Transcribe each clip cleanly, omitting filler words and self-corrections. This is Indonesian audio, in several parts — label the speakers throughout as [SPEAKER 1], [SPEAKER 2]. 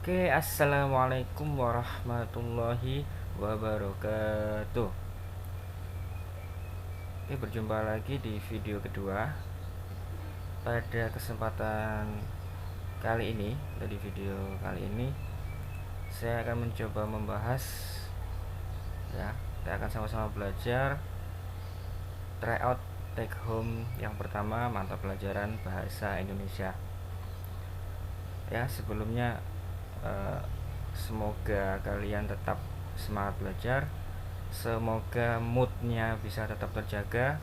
[SPEAKER 1] Oke, assalamualaikum warahmatullahi wabarakatuh. Oke, berjumpa lagi di video kedua. Pada kesempatan kali ini, dari video kali ini, saya akan mencoba membahas, ya, kita akan sama-sama belajar tryout take home yang pertama mata pelajaran bahasa Indonesia. Ya, sebelumnya semoga kalian tetap semangat belajar, semoga moodnya bisa tetap terjaga,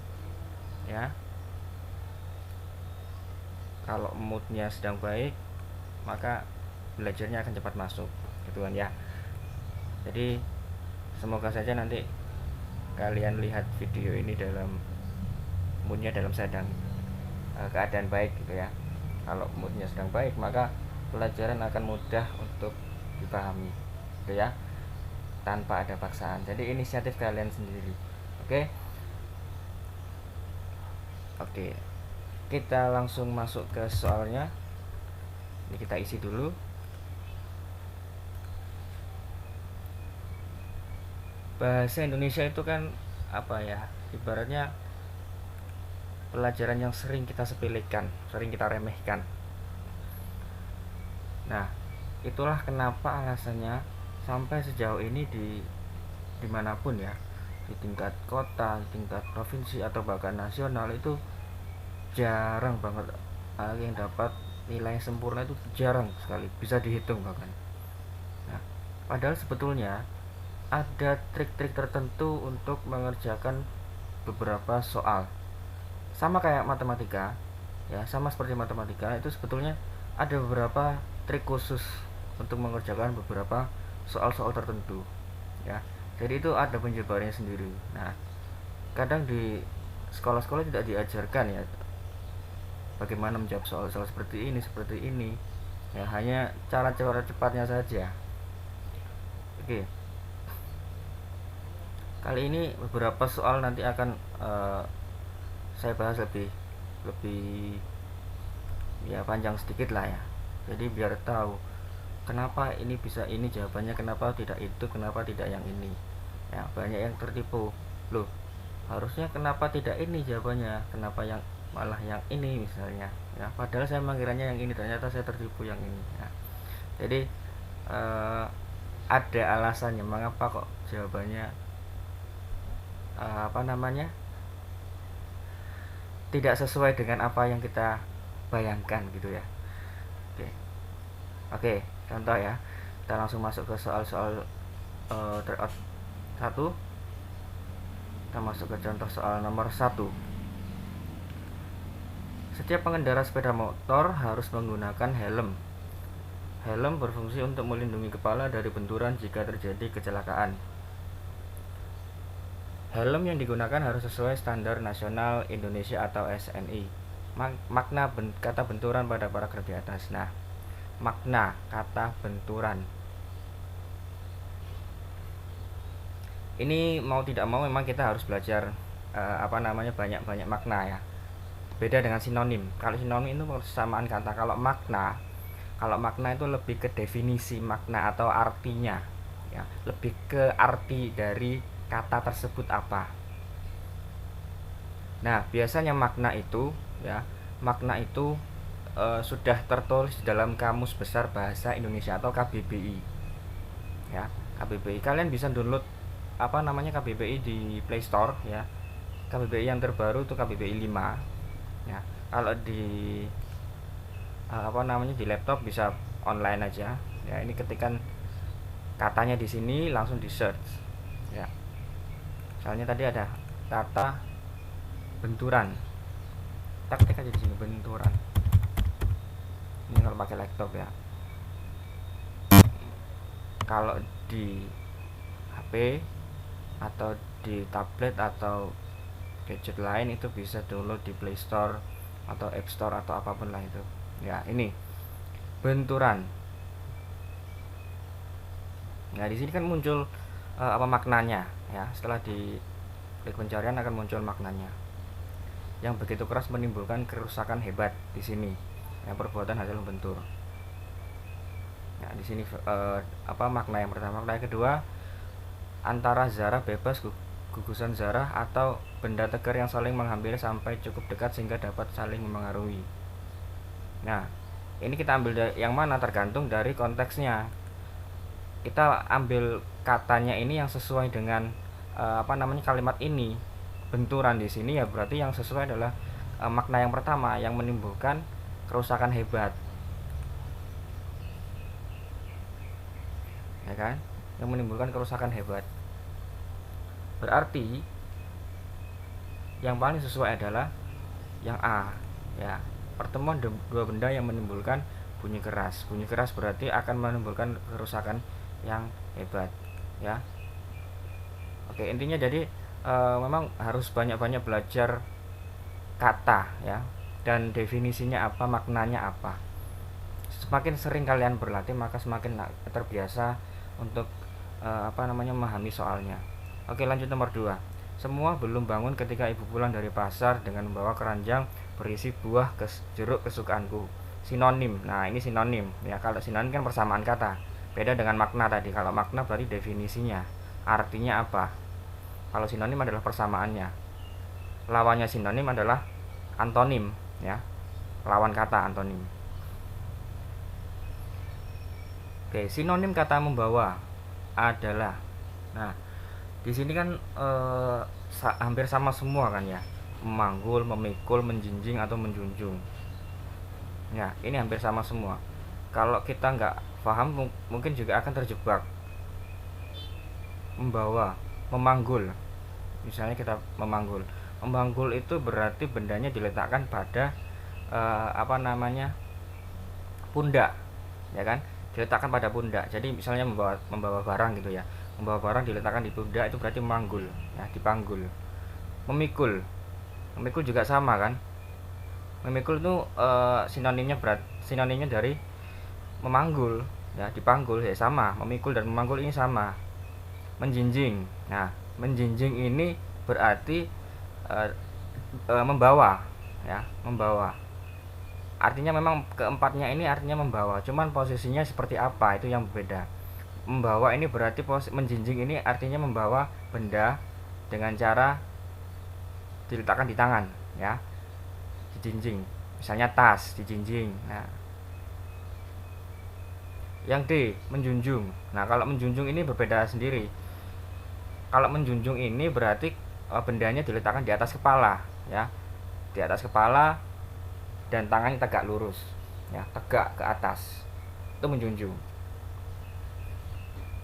[SPEAKER 1] ya. Kalau moodnya sedang baik, maka belajarnya akan cepat masuk, gitu kan ya. Jadi semoga saja nanti kalian lihat video ini dalam moodnya dalam sedang keadaan baik, gitu ya. Kalau moodnya sedang baik, maka pelajaran akan mudah untuk dipahami, gitu ya, tanpa ada paksaan. Jadi inisiatif kalian sendiri. Oke. Oke, kita langsung masuk ke soalnya. Ini kita isi dulu. Bahasa Indonesia itu kan apa ya, ibaratnya pelajaran yang sering kita sepelekan, sering kita remehkan. Nah, itulah kenapa alasannya sampai sejauh ini dimanapun ya, di tingkat kota, di tingkat provinsi atau bahkan nasional, itu jarang banget yang dapat nilai sempurna, itu jarang sekali, bisa dihitung bahkan. Nah, padahal sebetulnya ada trik-trik tertentu untuk mengerjakan beberapa soal. Sama kayak matematika, ya, sama seperti matematika, itu sebetulnya ada beberapa trik khusus untuk mengerjakan beberapa soal-soal tertentu, ya. Jadi itu ada penjabarannya sendiri. Nah, kadang di sekolah-sekolah tidak diajarkan ya bagaimana menjawab soal-soal seperti ini, ya, hanya cara-cara cepatnya saja. Oke, kali ini beberapa soal nanti akan saya bahas lebih lebih ya panjang sedikit lah ya. Jadi biar tahu kenapa ini bisa ini jawabannya, kenapa tidak itu, kenapa tidak yang ini. Ya, banyak yang tertipu. Loh, harusnya kenapa tidak ini jawabannya, kenapa yang malah yang ini misalnya. Ya, padahal saya mengiranya yang ini, ternyata saya tertipu yang ini. Ya. Jadi eh, ada alasannya mengapa kok jawabannya apa namanya tidak sesuai dengan apa yang kita bayangkan, gitu ya. Oke. Oke, contoh ya. Kita langsung masuk ke soal-soal tryout 1. Kita masuk ke contoh soal nomor 1. Setiap pengendara sepeda motor harus menggunakan helm. Helm berfungsi untuk melindungi kepala dari benturan jika terjadi kecelakaan. Helm yang digunakan harus sesuai standar nasional Indonesia atau SNI. Makna kata benturan pada paragraf di atas. Nah, makna kata benturan ini mau tidak mau memang kita harus belajar banyak makna, ya. Beda dengan sinonim. Kalau sinonim itu persamaan kata. Kalau makna itu lebih ke definisi makna atau artinya, ya, lebih ke arti dari kata tersebut apa. Nah, biasanya makna itu sudah tertulis di dalam Kamus Besar Bahasa Indonesia atau KBBI, ya. KBBI kalian bisa download KBBI di Play Store, ya. KBBI yang terbaru itu KBBI 5, ya. Kalau di laptop bisa online aja, ya. Ini ketikan katanya di sini, langsung di search, ya. Soalnya tadi ada kata benturan, kita ketik aja di sini benturan. Ini kalau pakai laptop, ya. Kalau di HP atau di tablet atau gadget lain itu bisa download di Play Store atau App Store atau apapun lah itu, ya. Ini benturan. Nah, di sini kan muncul apa maknanya, ya. Setelah di klik pencarian akan muncul maknanya. Yang begitu keras menimbulkan kerusakan hebat di sini. Yang perbuatan hasil membentur. Nah, di sini makna yang pertama. Makna yang kedua, antara zarah bebas, gugusan zarah atau benda tegar yang saling menghampiri sampai cukup dekat sehingga dapat saling memengaruhi. Nah, ini kita ambil yang mana tergantung dari konteksnya. Kita ambil katanya ini yang sesuai dengan kalimat ini. Benturan di sini ya berarti yang sesuai adalah makna yang pertama yang menimbulkan kerusakan hebat. Ya kan? Yang menimbulkan kerusakan hebat. Berarti yang paling sesuai adalah yang A, ya. Pertemuan dua benda yang menimbulkan bunyi keras. Bunyi keras berarti akan menimbulkan kerusakan yang hebat, ya. Oke, intinya jadi memang harus banyak-banyak belajar kata, ya, dan definisinya apa, maknanya apa. Semakin sering kalian berlatih maka semakin terbiasa untuk memahami soalnya. Oke, lanjut nomor 2. Semua belum bangun ketika ibu pulang dari pasar dengan membawa keranjang berisi buah jeruk kesukaanku. Sinonim. Nah, ini sinonim. Ya, kalau sinonim kan persamaan kata. Beda dengan makna tadi. Kalau makna berarti definisinya. Artinya apa? Kalau sinonim adalah persamaannya. Lawannya sinonim adalah antonim, ya. Lawan kata antonim. Oke, sinonim kata membawa adalah. Nah, di sini kan hampir sama semua kan ya, memanggul, memikul, menjinjing atau menjunjung. Ya, ini hampir sama semua. Kalau kita nggak paham mungkin juga akan terjebak. Membawa, memanggul. Misalnya kita memanggul. Memanggul itu berarti bendanya diletakkan pada pundak, ya kan? Diletakkan pada pundak. Jadi misalnya membawa barang gitu ya. Membawa barang diletakkan di pundak itu berarti memanggul, ya, dipanggul. Memikul juga sama kan. Memikul itu sinonimnya dari memanggul, ya, dipanggul, ya sama. Memikul dan memanggul ini sama. Menjinjing. Nah, menjinjing ini berarti membawa, ya, membawa. Artinya memang keempatnya ini artinya membawa, cuman posisinya seperti apa itu yang berbeda. Membawa ini berarti menjinjing ini artinya membawa benda dengan cara diletakkan di tangan, ya, dijinjing. Misalnya tas dijinjing. Nah, yang D, menjunjung. Nah, kalau menjunjung ini berbeda sendiri. Kalau menjunjung ini berarti bendanya diletakkan di atas kepala, ya, di atas kepala dan tangannya tegak lurus, ya, tegak ke atas. Itu menjunjung.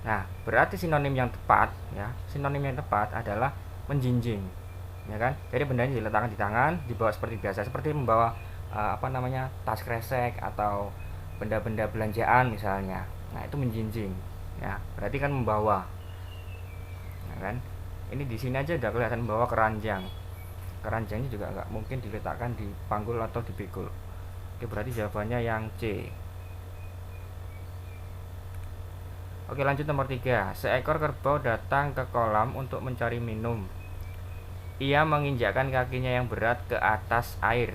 [SPEAKER 1] Nah, berarti sinonim yang tepat, ya, sinonim yang tepat adalah menjinjing, ya kan? Jadi bendanya diletakkan di tangan, dibawa seperti biasa, seperti membawa tas kresek atau benda-benda belanjaan misalnya. Nah, itu menjinjing, ya, berarti kan membawa, ya kan? Ini di sini aja udah kelihatan membawa keranjang. Keranjangnya juga nggak mungkin diletakkan di panggul atau dipikul. Oke, berarti jawabannya yang C. Oke, lanjut nomor 3. Seekor kerbau datang ke kolam untuk mencari minum. Ia menginjakkan kakinya yang berat ke atas air.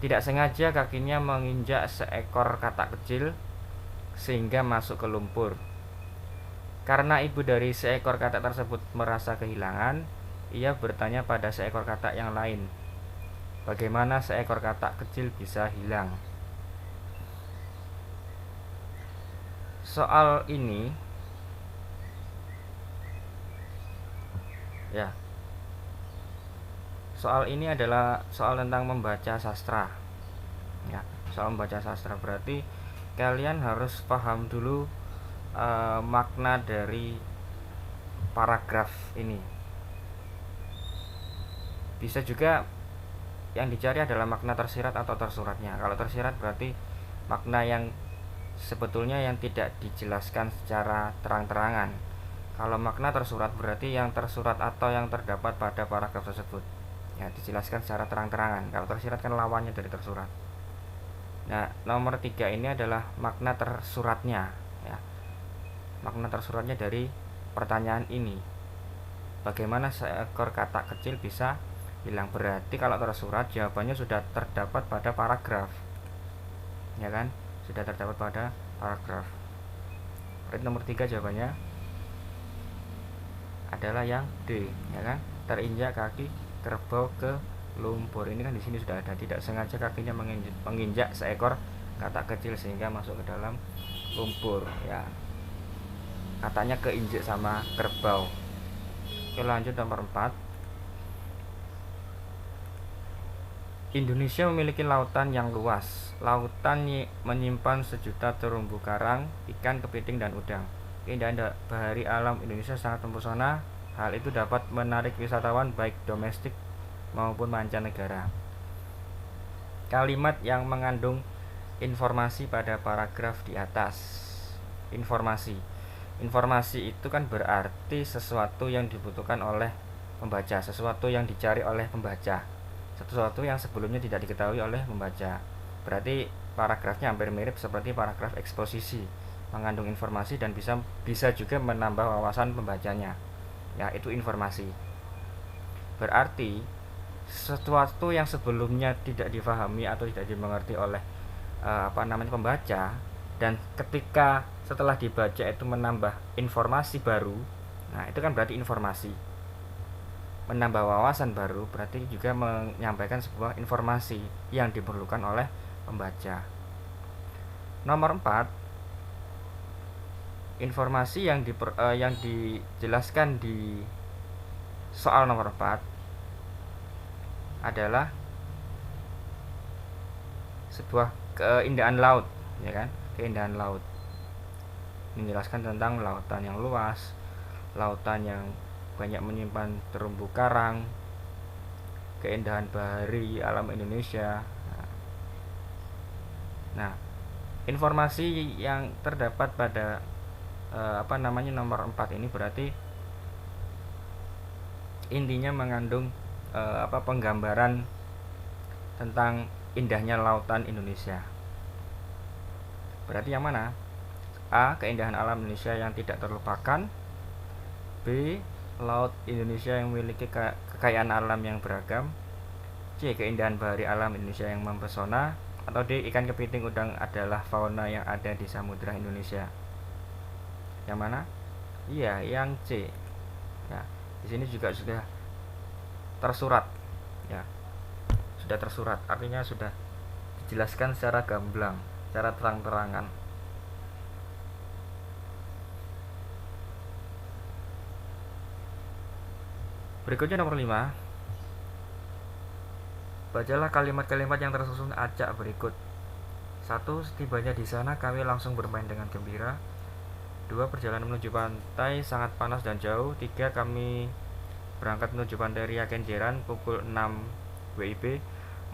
[SPEAKER 1] Tidak sengaja kakinya menginjak seekor katak kecil sehingga masuk ke lumpur. Karena ibu dari seekor katak tersebut merasa kehilangan, ia bertanya pada seekor katak yang lain, bagaimana seekor katak kecil bisa hilang? Soal ini, ya, soal ini adalah soal tentang membaca sastra, ya. Soal membaca sastra berarti kalian harus paham dulu makna dari paragraf ini. Bisa juga yang dicari adalah makna tersirat atau tersuratnya. Kalau tersirat berarti makna yang sebetulnya yang tidak dijelaskan secara terang-terangan. Kalau makna tersurat berarti yang tersurat atau yang terdapat pada paragraf tersebut, ya, dijelaskan secara terang-terangan. Kalau tersirat kan lawannya dari tersurat. Nah, nomor 3 ini adalah makna tersuratnya, ya. Makna tersuratnya dari pertanyaan ini, bagaimana seekor katak kecil bisa hilang? Berarti kalau tersurat jawabannya sudah terdapat pada paragraf, ya kan, sudah terdapat pada paragraf. Berarti nomor 3 jawabannya adalah yang D, ya kan? Terinjak kaki kerbau ke lumpur. Ini kan di sini sudah ada, tidak sengaja kakinya menginjak seekor katak kecil sehingga masuk ke dalam lumpur, ya. Katanya keinjak sama kerbau. Oke, lanjut nomor 4. Indonesia memiliki lautan yang luas. Lautan menyimpan sejuta terumbu karang, ikan, kepiting, dan udang. Keindahan bahari alam Indonesia sangat mempesona. Hal itu dapat menarik wisatawan baik domestik maupun mancanegara. Kalimat yang mengandung informasi pada paragraf di atas. Informasi itu kan berarti sesuatu yang dibutuhkan oleh pembaca, sesuatu yang dicari oleh pembaca, sesuatu yang sebelumnya tidak diketahui oleh pembaca. Berarti paragrafnya hampir mirip seperti paragraf eksposisi, mengandung informasi dan bisa juga menambah wawasan pembacanya. Ya, itu informasi. Berarti sesuatu yang sebelumnya tidak difahami atau tidak dimengerti oleh pembaca, dan ketika setelah dibaca itu menambah informasi baru. Nah, itu kan berarti informasi. Menambah wawasan baru berarti juga menyampaikan sebuah informasi yang diperlukan oleh pembaca. Nomor 4, informasi yang dijelaskan di soal nomor 4 adalah sebuah keindahan laut, ya kan? Keindahan laut menjelaskan tentang lautan yang luas, lautan yang banyak menyimpan terumbu karang, keindahan bahari alam Indonesia. Nah, informasi yang terdapat pada nomor 4 ini berarti intinya mengandung penggambaran tentang indahnya lautan Indonesia. Berarti yang mana? A. Keindahan alam Indonesia yang tidak terlupakan. B. Laut Indonesia yang memiliki kekayaan alam yang beragam. C. Keindahan bahari alam Indonesia yang mempesona. Atau D. Ikan, kepiting, udang adalah fauna yang ada di samudra Indonesia. Yang mana? Iya, yang C. Ya, di sini juga sudah tersurat. Ya, sudah tersurat. Artinya sudah dijelaskan secara gamblang, secara terang-terangan. Berikutnya nomor 5. Bacalah kalimat-kalimat yang tersusun acak berikut. 1. Setibanya di sana kami langsung bermain dengan gembira. 2. Perjalanan menuju pantai sangat panas dan jauh. 3. Kami berangkat menuju pantai Ria Kenjeran pukul 6 WIB.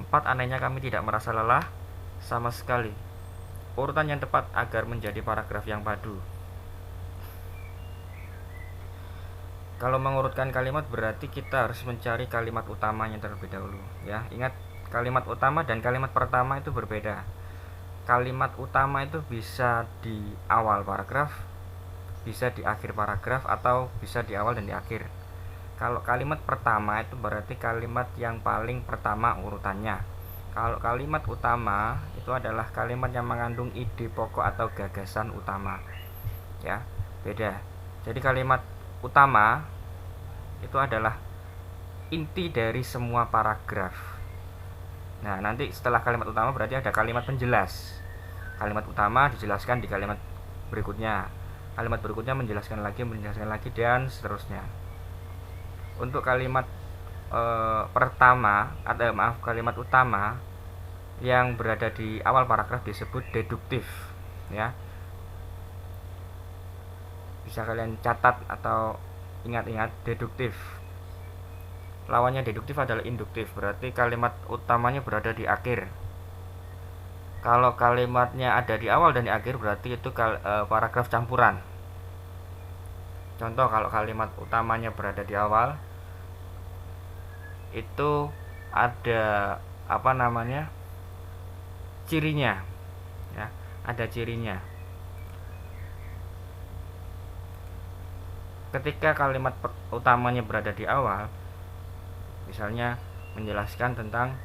[SPEAKER 1] 4. Anehnya kami tidak merasa lelah sama sekali. Urutan yang tepat agar menjadi paragraf yang padu. Kalau mengurutkan kalimat berarti kita harus mencari kalimat utamanya terlebih dahulu, ya. Ingat, kalimat utama dan kalimat pertama itu berbeda. Kalimat utama itu bisa di awal paragraf, bisa di akhir paragraf, atau bisa di awal dan di akhir. Kalau kalimat pertama itu berarti kalimat yang paling pertama urutannya. Kalau kalimat utama itu adalah kalimat yang mengandung ide pokok atau gagasan utama, ya, beda. Jadi kalimat utama itu adalah inti dari semua paragraf. Nah, nanti setelah kalimat utama berarti ada kalimat penjelas. Kalimat utama dijelaskan di kalimat berikutnya. Kalimat berikutnya menjelaskan lagi, dan seterusnya. Untuk kalimat kalimat utama yang berada di awal paragraf disebut deduktif, ya. Bisa kalian catat atau ingat-ingat, deduktif. Lawannya deduktif adalah induktif, berarti kalimat utamanya berada di akhir. Kalau kalimatnya ada di awal dan di akhir berarti itu paragraf campuran. Contoh, kalau kalimat utamanya berada di awal itu ada cirinya, ya, ada cirinya. Ketika kalimat utamanya berada di awal, misalnya menjelaskan tentang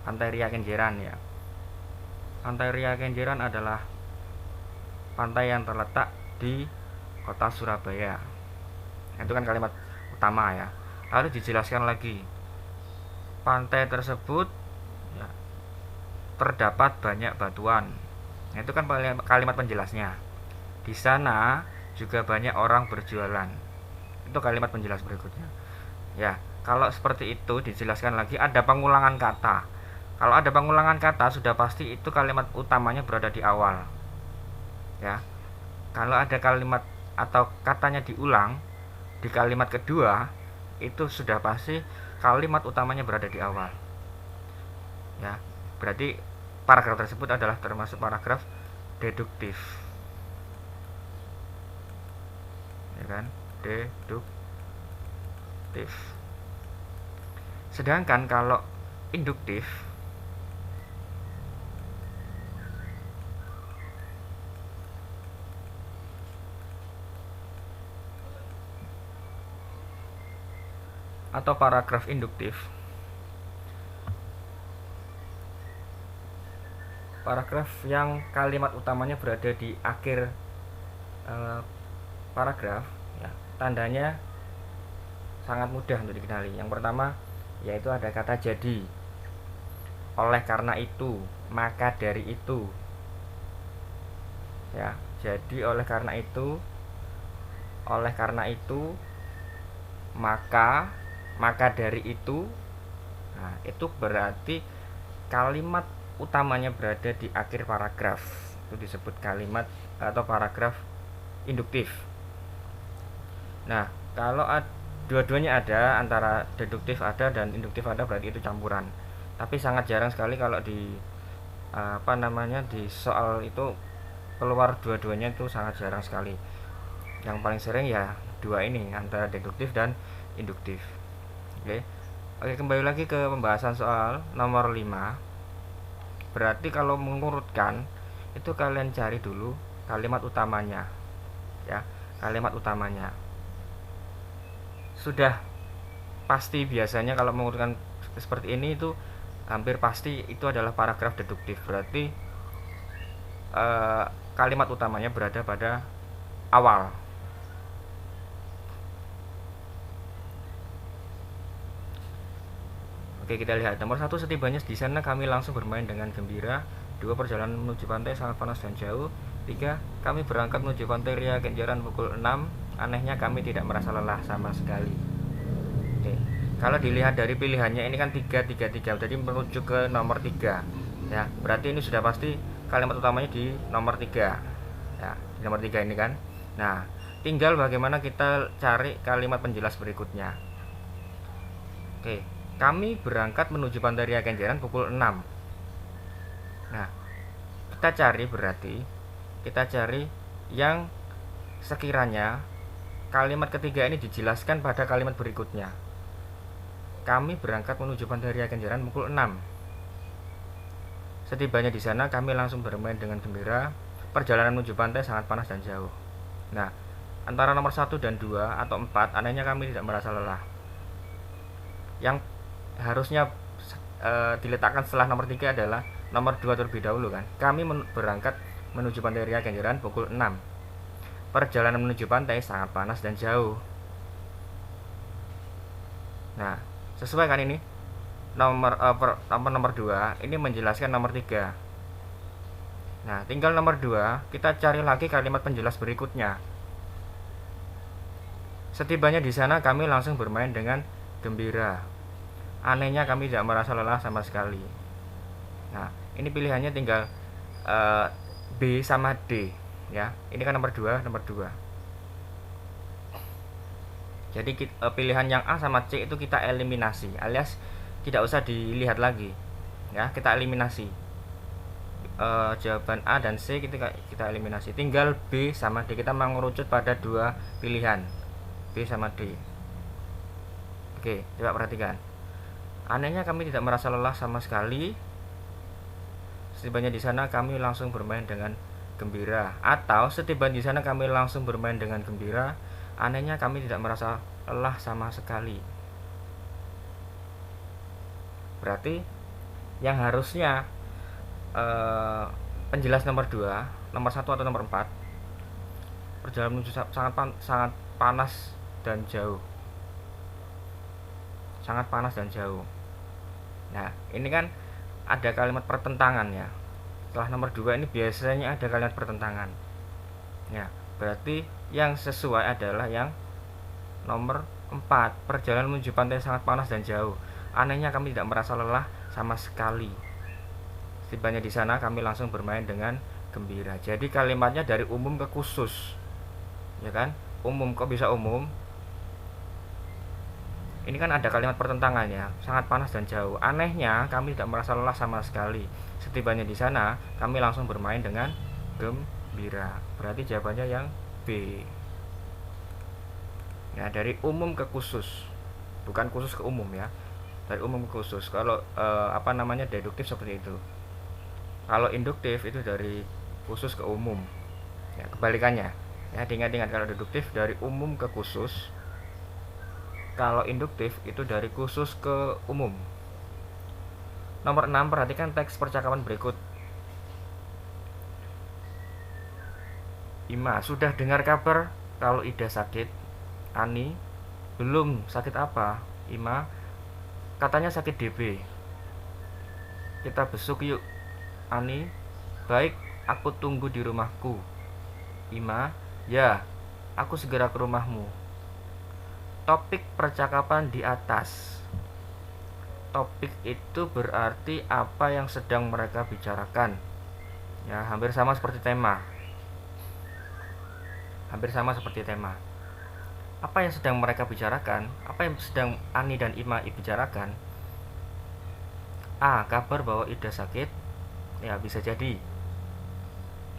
[SPEAKER 1] pantai Ria Kenjeran, ya. Pantai Ria Kenjeran adalah pantai yang terletak di kota Surabaya. Itu kan kalimat utama ya. Lalu dijelaskan lagi, pantai tersebut ya, terdapat banyak batuan. Itu kan kalimat penjelasnya. Di sana juga banyak orang berjualan. Itu kalimat penjelas berikutnya. Ya, kalau seperti itu dijelaskan lagi ada pengulangan kata. Kalau ada pengulangan kata sudah pasti itu kalimat utamanya berada di awal. Ya. Kalau ada kalimat atau katanya diulang di kalimat kedua, itu sudah pasti kalimat utamanya berada di awal. Ya. Berarti paragraf tersebut adalah termasuk paragraf deduktif. Ya kan? Deduktif. Sedangkan kalau induktif atau paragraf induktif, paragraf yang kalimat utamanya berada di akhir paragraf ya, tandanya sangat mudah untuk dikenali. Yang pertama yaitu ada kata jadi, oleh karena itu, maka dari itu ya. Jadi oleh karena itu, maka dari itu. Nah, itu berarti kalimat utamanya berada di akhir paragraf. Itu disebut kalimat atau paragraf induktif. Nah, kalau dua-duanya ada, antara deduktif ada dan induktif ada, berarti itu campuran. Tapi sangat jarang sekali kalau di di soal itu keluar dua-duanya, itu sangat jarang sekali. Yang paling sering ya dua ini, antara deduktif dan induktif. Oke, kembali lagi ke pembahasan soal nomor 5. Berarti kalau mengurutkan itu kalian cari dulu kalimat utamanya. Ya, kalimat utamanya. Sudah pasti biasanya kalau mengurutkan seperti ini itu hampir pasti itu adalah paragraf deduktif. Berarti kalimat utamanya berada pada awal. Oke, kita lihat nomor 1, setibanya di sana kami langsung bermain dengan gembira. 2, perjalanan menuju pantai sangat panas dan jauh. 3, kami berangkat menuju pantai Ria Kenjeran pukul 6. Anehnya kami tidak merasa lelah sama sekali. Oke, kalau dilihat dari pilihannya ini kan 3, 3, 3, jadi menuju ke nomor 3 ya. Berarti ini sudah pasti kalimat utamanya di nomor 3 ya, di nomor 3 ini kan. Nah, tinggal bagaimana kita cari kalimat penjelas berikutnya. Oke, kami berangkat menuju pantai Ria Kenjeran pukul 6. Nah, kita cari yang sekiranya kalimat ketiga ini dijelaskan pada kalimat berikutnya. Kami berangkat menuju pantai Ria Kenjeran pukul 6. Setibanya di sana kami langsung bermain dengan gembira. Perjalanan menuju pantai sangat panas dan jauh. Nah, antara nomor 1 dan 2 atau 4, anehnya kami tidak merasa lelah. Yang harusnya diletakkan setelah nomor 3 adalah nomor 2 terlebih dahulu kan. Kami berangkat menuju pantai Ria Kenjeran pukul 6. Perjalanan menuju pantai sangat panas dan jauh. Nah, sesuai kan ini? Nomor 2 ini menjelaskan nomor 3. Nah, tinggal nomor 2 kita cari lagi kalimat penjelas berikutnya. Setibanya di sana kami langsung bermain dengan gembira. Anehnya kami tidak merasa lelah sama sekali. Nah, ini pilihannya tinggal B sama D ya. Ini kan nomor 2. Jadi pilihan yang A sama C itu kita eliminasi, alias tidak usah dilihat lagi ya, kita eliminasi. Jawaban A dan C kita eliminasi. Tinggal B sama D, kita mengerucut pada 2 pilihan, B sama D. Oke, coba perhatikan. Anehnya kami tidak merasa lelah sama sekali. Setibanya di sana kami langsung bermain dengan gembira. Atau setibanya di sana kami langsung bermain dengan gembira. Anehnya kami tidak merasa lelah sama sekali. Berarti yang harusnya penjelas nomor 2, nomor 1 atau nomor 4, perjalanan menuju sangat panas dan jauh. Sangat panas dan jauh. Nah, ini kan ada kalimat pertentangan ya. Setelah nomor 2 ini biasanya ada kalimat pertentangan. Ya, berarti yang sesuai adalah yang nomor 4, perjalanan menuju pantai sangat panas dan jauh. Anehnya kami tidak merasa lelah sama sekali. Setibanya di sana kami langsung bermain dengan gembira. Jadi kalimatnya dari umum ke khusus. Ya kan? Umum, kok bisa umum? Ini kan ada kalimat pertentangannya, sangat panas dan jauh. Anehnya kami tidak merasa lelah sama sekali. Setibanya di sana kami langsung bermain dengan gembira. Berarti jawabannya yang B. Nah, dari umum ke khusus, bukan khusus ke umum ya. Dari umum ke khusus. Kalau deduktif seperti itu. Kalau induktif itu dari khusus ke umum. Ya, kebalikannya. Ya, diingat-ingat, kalau deduktif dari umum ke khusus. Kalau induktif itu dari khusus ke umum. Nomor 6, perhatikan teks percakapan berikut. Ima, sudah dengar kabar kalau Ida sakit? Ani, belum. Sakit apa? Ima, katanya sakit DB. Kita besuk yuk. Ani, baik, aku tunggu di rumahku. Ima, ya, aku segera ke rumahmu. Topik percakapan di atas. Topik itu berarti apa yang sedang mereka bicarakan. Ya, hampir sama seperti tema. Apa yang sedang mereka bicarakan? Apa yang sedang Ani dan Ima bicarakan? A, kabar bahwa Ida sakit. Ya, bisa jadi.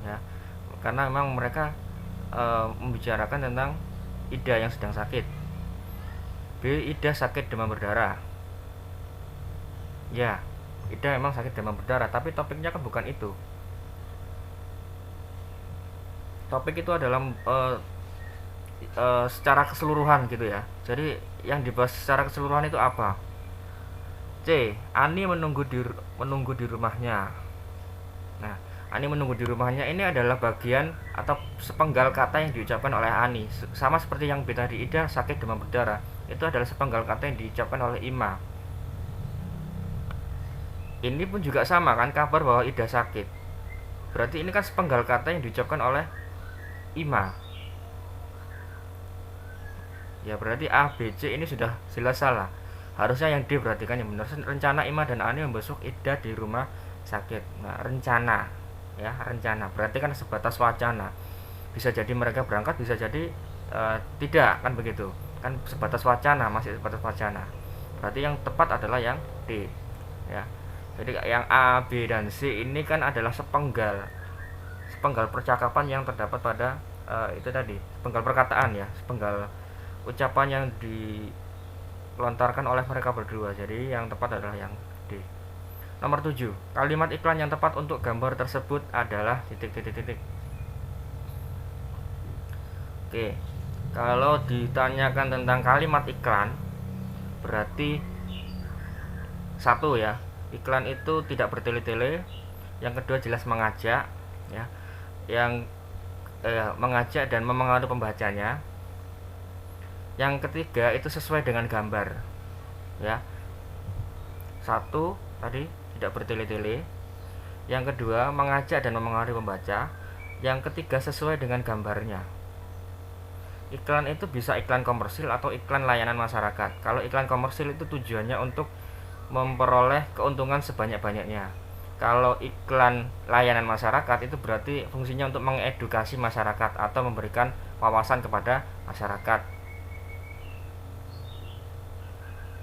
[SPEAKER 1] Ya, karena memang mereka membicarakan tentang Ida yang sedang sakit. B, Ida sakit demam berdarah. Ya, Ida memang sakit demam berdarah, tapi topiknya kan bukan itu. Topik itu adalah secara keseluruhan gitu ya. Jadi yang dibahas secara keseluruhan itu apa? C, Ani menunggu di rumahnya. Nah, Ani menunggu di rumahnya ini adalah bagian atau sepenggal kata yang diucapkan oleh Ani. Sama seperti yang B tadi, Ida sakit demam berdarah. Itu adalah sepenggal kata yang diucapkan oleh Ima. Ini pun juga sama kan, kabar bahwa Ida sakit. Berarti ini kan sepenggal kata yang diucapkan oleh Ima. Ya, berarti A, B, C ini sudah jelas salah. Harusnya yang D berarti kan yang benar. Rencana Ima dan Ani membesuk Ida di rumah sakit. Nah, rencana. Ya, rencana. Berarti kan sebatas wacana. Bisa jadi mereka berangkat, bisa jadi tidak, kan begitu. Kan sebatas wacana, masih sebatas wacana. Berarti yang tepat adalah yang D. Ya. Jadi yang A, B, dan C ini kan adalah sepenggal percakapan yang terdapat pada itu tadi, sepenggal perkataan ya, sepenggal ucapan yang dilontarkan oleh mereka berdua. Jadi yang tepat adalah yang D. Nomor 7, kalimat iklan yang tepat untuk gambar tersebut adalah titik. Oke, kalau ditanyakan tentang kalimat iklan, berarti satu ya, iklan itu tidak bertele-tele. Yang kedua jelas mengajak, ya, yang mengajak dan memengaruhi pembacanya. Yang ketiga itu sesuai dengan gambar, ya. Satu tadi tidak bertele-tele. Yang kedua mengajak dan memengaruhi pembaca. Yang ketiga sesuai dengan gambarnya. Iklan itu bisa iklan komersil atau iklan layanan masyarakat. Kalau iklan komersil itu tujuannya untuk memperoleh keuntungan sebanyak-banyaknya. Kalau iklan layanan masyarakat itu berarti fungsinya untuk mengedukasi masyarakat atau memberikan wawasan kepada masyarakat.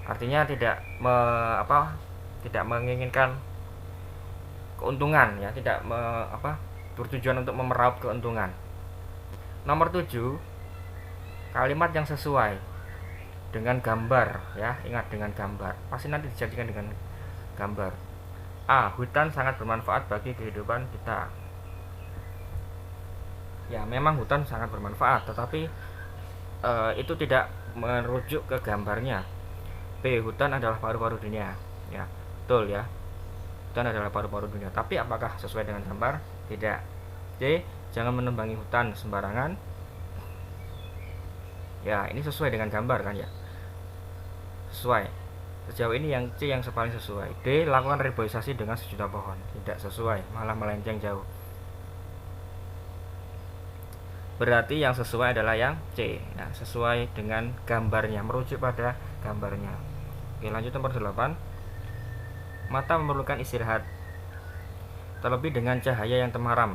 [SPEAKER 1] Artinya tidak menginginkan keuntungan ya, tidak bertujuan untuk memeraup keuntungan. Nomor 7, kalimat yang sesuai dengan gambar ya, ingat dengan gambar. Pasti nanti dijadikan dengan gambar. A, hutan sangat bermanfaat bagi kehidupan kita. Ya, memang hutan sangat bermanfaat, tetapi itu tidak merujuk ke gambarnya. B, hutan adalah paru-paru dunia. Ya, betul ya. hutan adalah paru-paru dunia. Tapi apakah sesuai dengan gambar? Tidak. C. Jangan menembangi hutan sembarangan. Ya, ini sesuai dengan gambar kan ya? Sesuai. Sejauh ini yang C yang paling sesuai. D. Lakukan reboisasi dengan sejuta pohon. Tidak sesuai, malah melenceng jauh. Berarti yang sesuai adalah yang C. Nah, sesuai dengan gambarnya, merujuk pada gambarnya. Oke, lanjut nomor 8. Mata memerlukan istirahat. Terlebih dengan cahaya yang temaram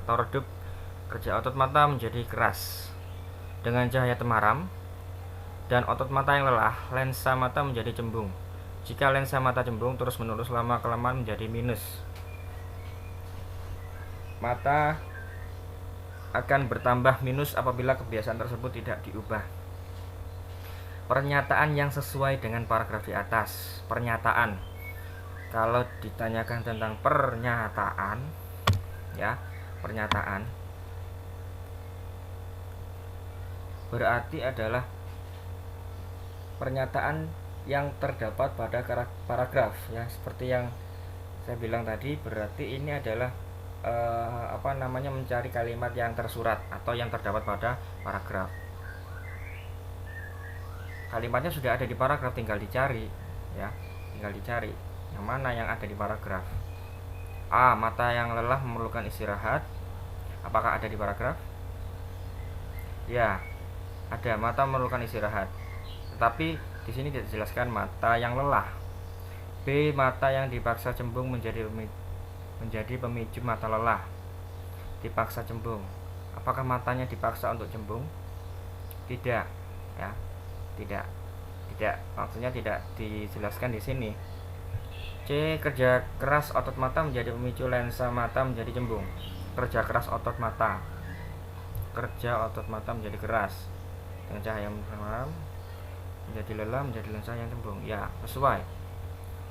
[SPEAKER 1] atau redup, kerja otot mata menjadi keras. Dengan cahaya temaram dan otot mata yang lelah, lensa mata menjadi cembung. Jika lensa mata cembung terus-menerus, lama-kelamaan menjadi minus. Mata akan bertambah minus apabila kebiasaan tersebut tidak diubah. Pernyataan yang sesuai dengan paragraf di atas. Pernyataan. Kalau ditanyakan tentang pernyataan, ya, pernyataan berarti adalah pernyataan yang terdapat pada paragraf, ya, seperti yang saya bilang tadi. Berarti ini adalah mencari kalimat yang tersurat atau yang terdapat pada paragraf. Kalimatnya sudah ada di paragraf, tinggal dicari, ya, tinggal dicari yang mana yang ada di paragraf. A. Mata yang lelah memerlukan istirahat. Apakah ada di paragraf? Ya, ada. Mata memerlukan istirahat. Tetapi di sini tidak dijelaskan mata yang lelah. B. Mata yang dipaksa cembung menjadi pemicu mata lelah. Dipaksa cembung. Apakah matanya dipaksa untuk cembung? Tidak, ya. Tidak. Maksudnya tidak dijelaskan di sini. C. Kerja keras otot mata menjadi pemicu lensa mata menjadi cembung. Kerja keras otot mata. Kerja otot mata menjadi keras dengan cahaya malam menjadi lelah menjadi lensa yang cembung. Ya, sesuai.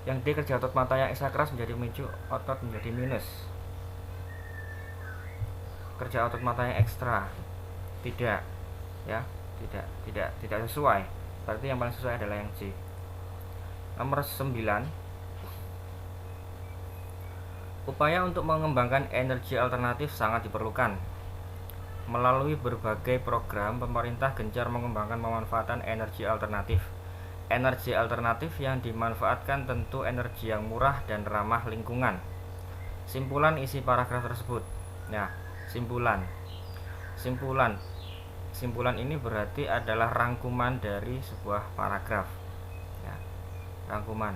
[SPEAKER 1] Yang D. Kerja otot mata yang ekstra keras menjadi pemicu otot menjadi minus. Kerja otot mata yang ekstra. Tidak, ya, tidak sesuai. Berarti yang paling sesuai adalah yang C. Nomor 9. Upaya untuk mengembangkan energi alternatif sangat diperlukan. Melalui berbagai program, pemerintah gencar mengembangkan pemanfaatan energi alternatif. Energi alternatif yang dimanfaatkan tentu energi yang murah dan ramah lingkungan. Simpulan isi paragraf tersebut. Nah, simpulan ini berarti adalah rangkuman dari sebuah paragraf, ya, rangkuman.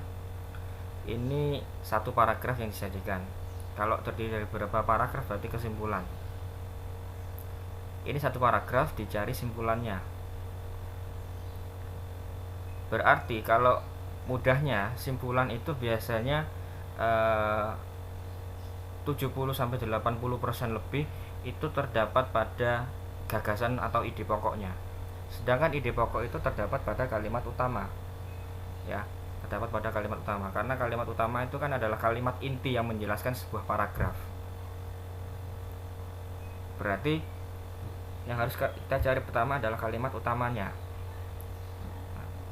[SPEAKER 1] Ini satu paragraf yang disajikan. Kalau terdiri dari beberapa paragraf berarti kesimpulan. Ini satu paragraf, dicari simpulannya. Berarti kalau mudahnya simpulan itu biasanya 70-80% lebih itu terdapat pada gagasan atau ide pokoknya. Sedangkan ide pokok itu terdapat pada kalimat utama. Ya, terdapat pada kalimat utama. Karena kalimat utama itu kan adalah kalimat inti yang menjelaskan sebuah paragraf. Berarti yang harus kita cari pertama adalah kalimat utamanya.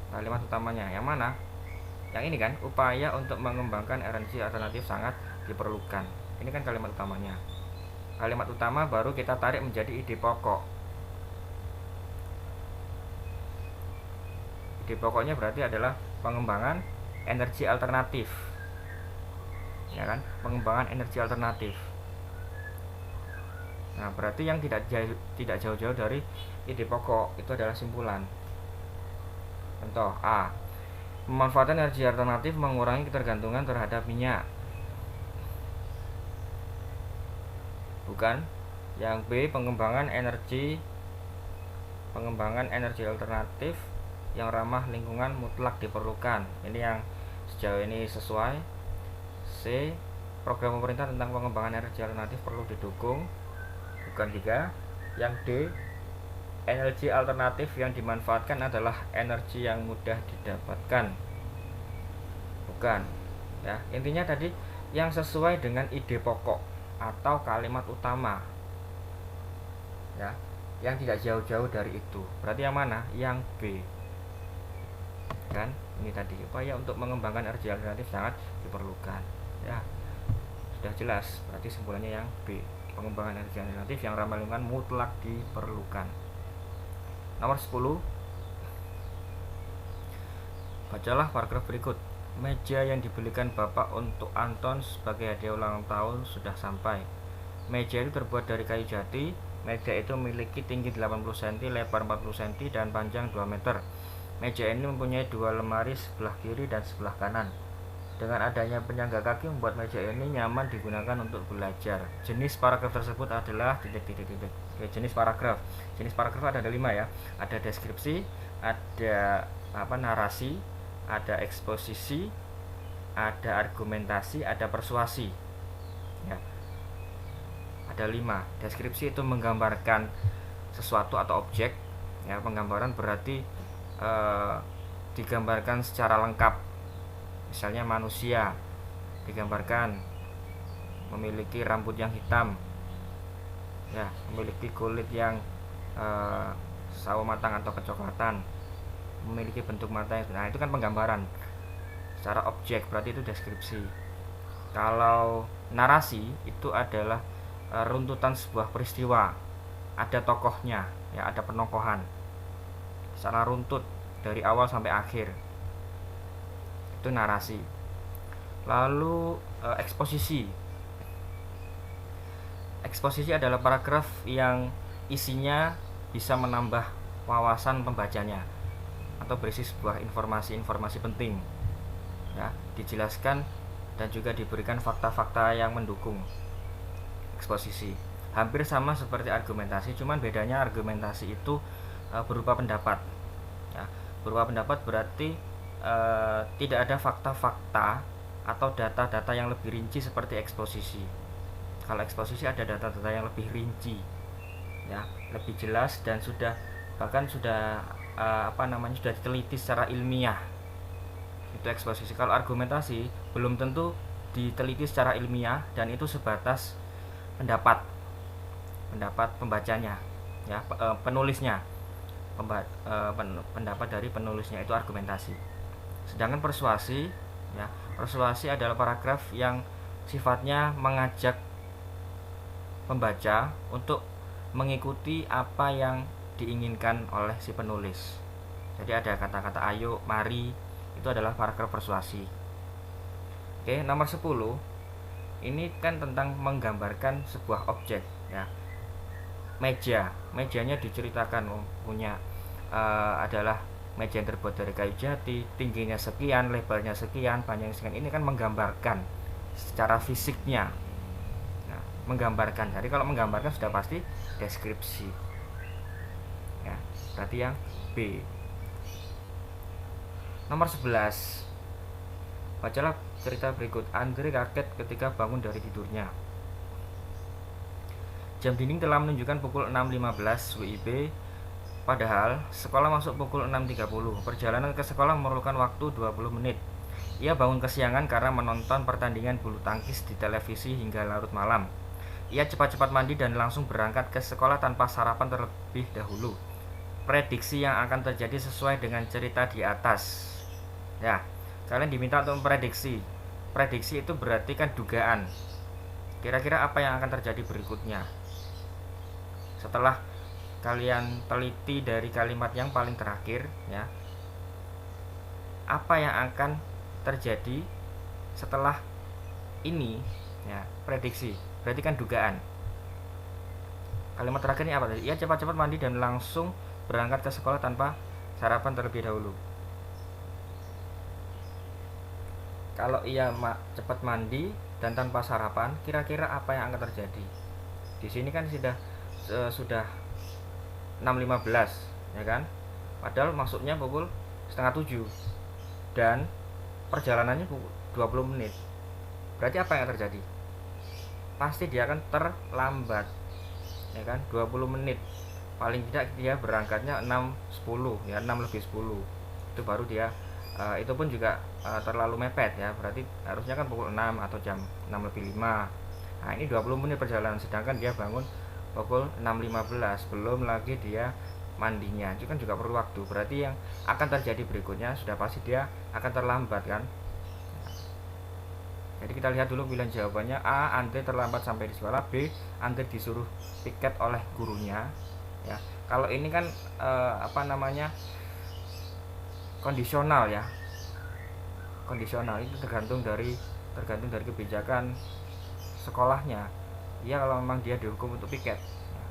[SPEAKER 1] Kalimat utamanya yang mana? Yang ini kan, upaya untuk mengembangkan energi alternatif sangat diperlukan. Ini kan kalimat utamanya. Kalimat utama baru kita tarik menjadi ide pokok. Ide pokoknya berarti adalah pengembangan energi alternatif. Ya kan? Pengembangan energi alternatif. Nah, berarti yang tidak jauh-jauh dari ide pokok itu adalah simpulan. Contoh A. Pemanfaatan energi alternatif mengurangi ketergantungan terhadap minyak. Bukan. Yang B. Pengembangan energi alternatif yang ramah lingkungan mutlak diperlukan. Ini yang sejauh ini sesuai. C. Program pemerintah tentang pengembangan energi alternatif perlu didukung. Bukan juga. Yang D. Energi alternatif yang dimanfaatkan adalah energi yang mudah didapatkan. Bukan. Ya, intinya tadi yang sesuai dengan ide pokok atau kalimat utama. Ya, yang tidak jauh-jauh dari itu. Berarti yang mana? Yang B. Kan? Ini tadi upaya untuk mengembangkan energi alternatif sangat diperlukan. Ya. sudah jelas, berarti simpulannya yang B. Pengembangan energi alternatif yang ramah lingkungan mutlak diperlukan. Nomor 10. Bacalah paragraf berikut. Meja yang dibelikan Bapak untuk Anton sebagai hadiah ulang tahun sudah sampai. Meja itu terbuat dari kayu jati. Meja itu memiliki tinggi 80 cm, lebar 40 cm, dan panjang 2 meter. Meja ini mempunyai 2 lemari sebelah kiri dan sebelah kanan. Dengan adanya penyangga kaki membuat meja ini nyaman digunakan untuk belajar. Jenis paragraf tersebut adalah jenis paragraf. Jenis paragraf ada 5 ya. Ada deskripsi, ada narasi, ada eksposisi, ada argumentasi, ada persuasi. Ya. Ada 5. Deskripsi itu menggambarkan sesuatu atau objek. Ya, penggambaran berarti digambarkan secara lengkap. Misalnya manusia digambarkan memiliki rambut yang hitam, ya, memiliki kulit yang sawo matang atau kecoklatan, memiliki bentuk mata yang, nah itu kan penggambaran secara objek, berarti itu deskripsi. Kalau narasi itu adalah runtutan sebuah peristiwa, ada tokohnya, ya, ada penokohan secara runtut dari awal sampai akhir, itu narasi. Lalu eksposisi. Eksposisi adalah paragraf yang isinya bisa menambah wawasan pembacanya atau berisi sebuah informasi-informasi penting, ya, dijelaskan dan juga diberikan fakta-fakta yang mendukung. Eksposisi hampir sama seperti argumentasi, cuman bedanya argumentasi itu berupa pendapat, ya. Berupa pendapat berarti tidak ada fakta-fakta atau data-data yang lebih rinci seperti eksposisi. Kalau eksposisi ada data-data yang lebih rinci, ya, lebih jelas dan bahkan sudah sudah diteliti secara ilmiah. Itu eksposisi. Kalau argumentasi belum tentu diteliti secara ilmiah dan itu sebatas pendapat pembacanya, ya, penulisnya, pendapat dari penulisnya, itu argumentasi. Sedangkan persuasi, ya, persuasi adalah paragraf yang sifatnya mengajak pembaca untuk mengikuti apa yang diinginkan oleh si penulis. Jadi ada kata-kata ayo, mari, itu adalah paragraf persuasi. Oke, nomor 10. Ini kan tentang menggambarkan sebuah objek, ya. Mejanya diceritakan punya adalah meja yang terbuat dari kayu jati, tingginya sekian, lebarnya sekian, panjangnya sekian. Ini kan menggambarkan secara fisiknya. Nah, menggambarkan. Jadi kalau menggambarkan sudah pasti deskripsi. Ya, berarti yang B. Nomor 11. Bacalah cerita berikut. Andre kaget ketika bangun dari tidurnya. Jam dinding telah menunjukkan pukul 6.15 WIB. Padahal sekolah masuk pukul 6.30. Perjalanan ke sekolah memerlukan waktu 20 menit. Ia bangun kesiangan karena menonton pertandingan bulu tangkis di televisi hingga larut malam. Ia cepat-cepat mandi dan langsung berangkat ke sekolah tanpa sarapan terlebih dahulu. Prediksi yang akan terjadi sesuai dengan cerita di atas. Ya, kalian diminta untuk memprediksi. Prediksi itu berarti kan dugaan. Kira-kira apa yang akan terjadi berikutnya? Setelah kalian teliti dari kalimat yang paling terakhir, ya, apa yang akan terjadi setelah ini, ya, prediksi berarti kan dugaan. Kalimat terakhir ini apa tadi? Ia cepat-cepat mandi dan langsung berangkat ke sekolah tanpa sarapan terlebih dahulu. Kalau ia cepat mandi dan tanpa sarapan, kira-kira apa yang akan terjadi? Di sini kan sudah 6.15, ya kan? Padahal masuknya pukul setengah 7 dan perjalanannya 20 menit. Berarti apa yang terjadi? Pasti dia akan terlambat, ya kan? 20 menit. Paling tidak dia berangkatnya 6.10, ya, 6:10. Itu baru dia itu pun juga terlalu mepet, ya. Berarti harusnya kan pukul 6 atau jam 6:05. Nah, ini 20 menit perjalanan, sedangkan dia bangun pukul 6.15, belum lagi dia mandinya, itu kan juga perlu waktu. Berarti yang akan terjadi berikutnya sudah pasti dia akan terlambat, kan. Jadi kita lihat dulu pilihan jawabannya. A. Andre terlambat sampai di sekolah. B. Andre disuruh piket oleh gurunya. Ya, kalau ini kan kondisional ya. Kondisional itu tergantung dari kebijakan sekolahnya. Ya, kalau memang dia dihukum untuk piket. Ya.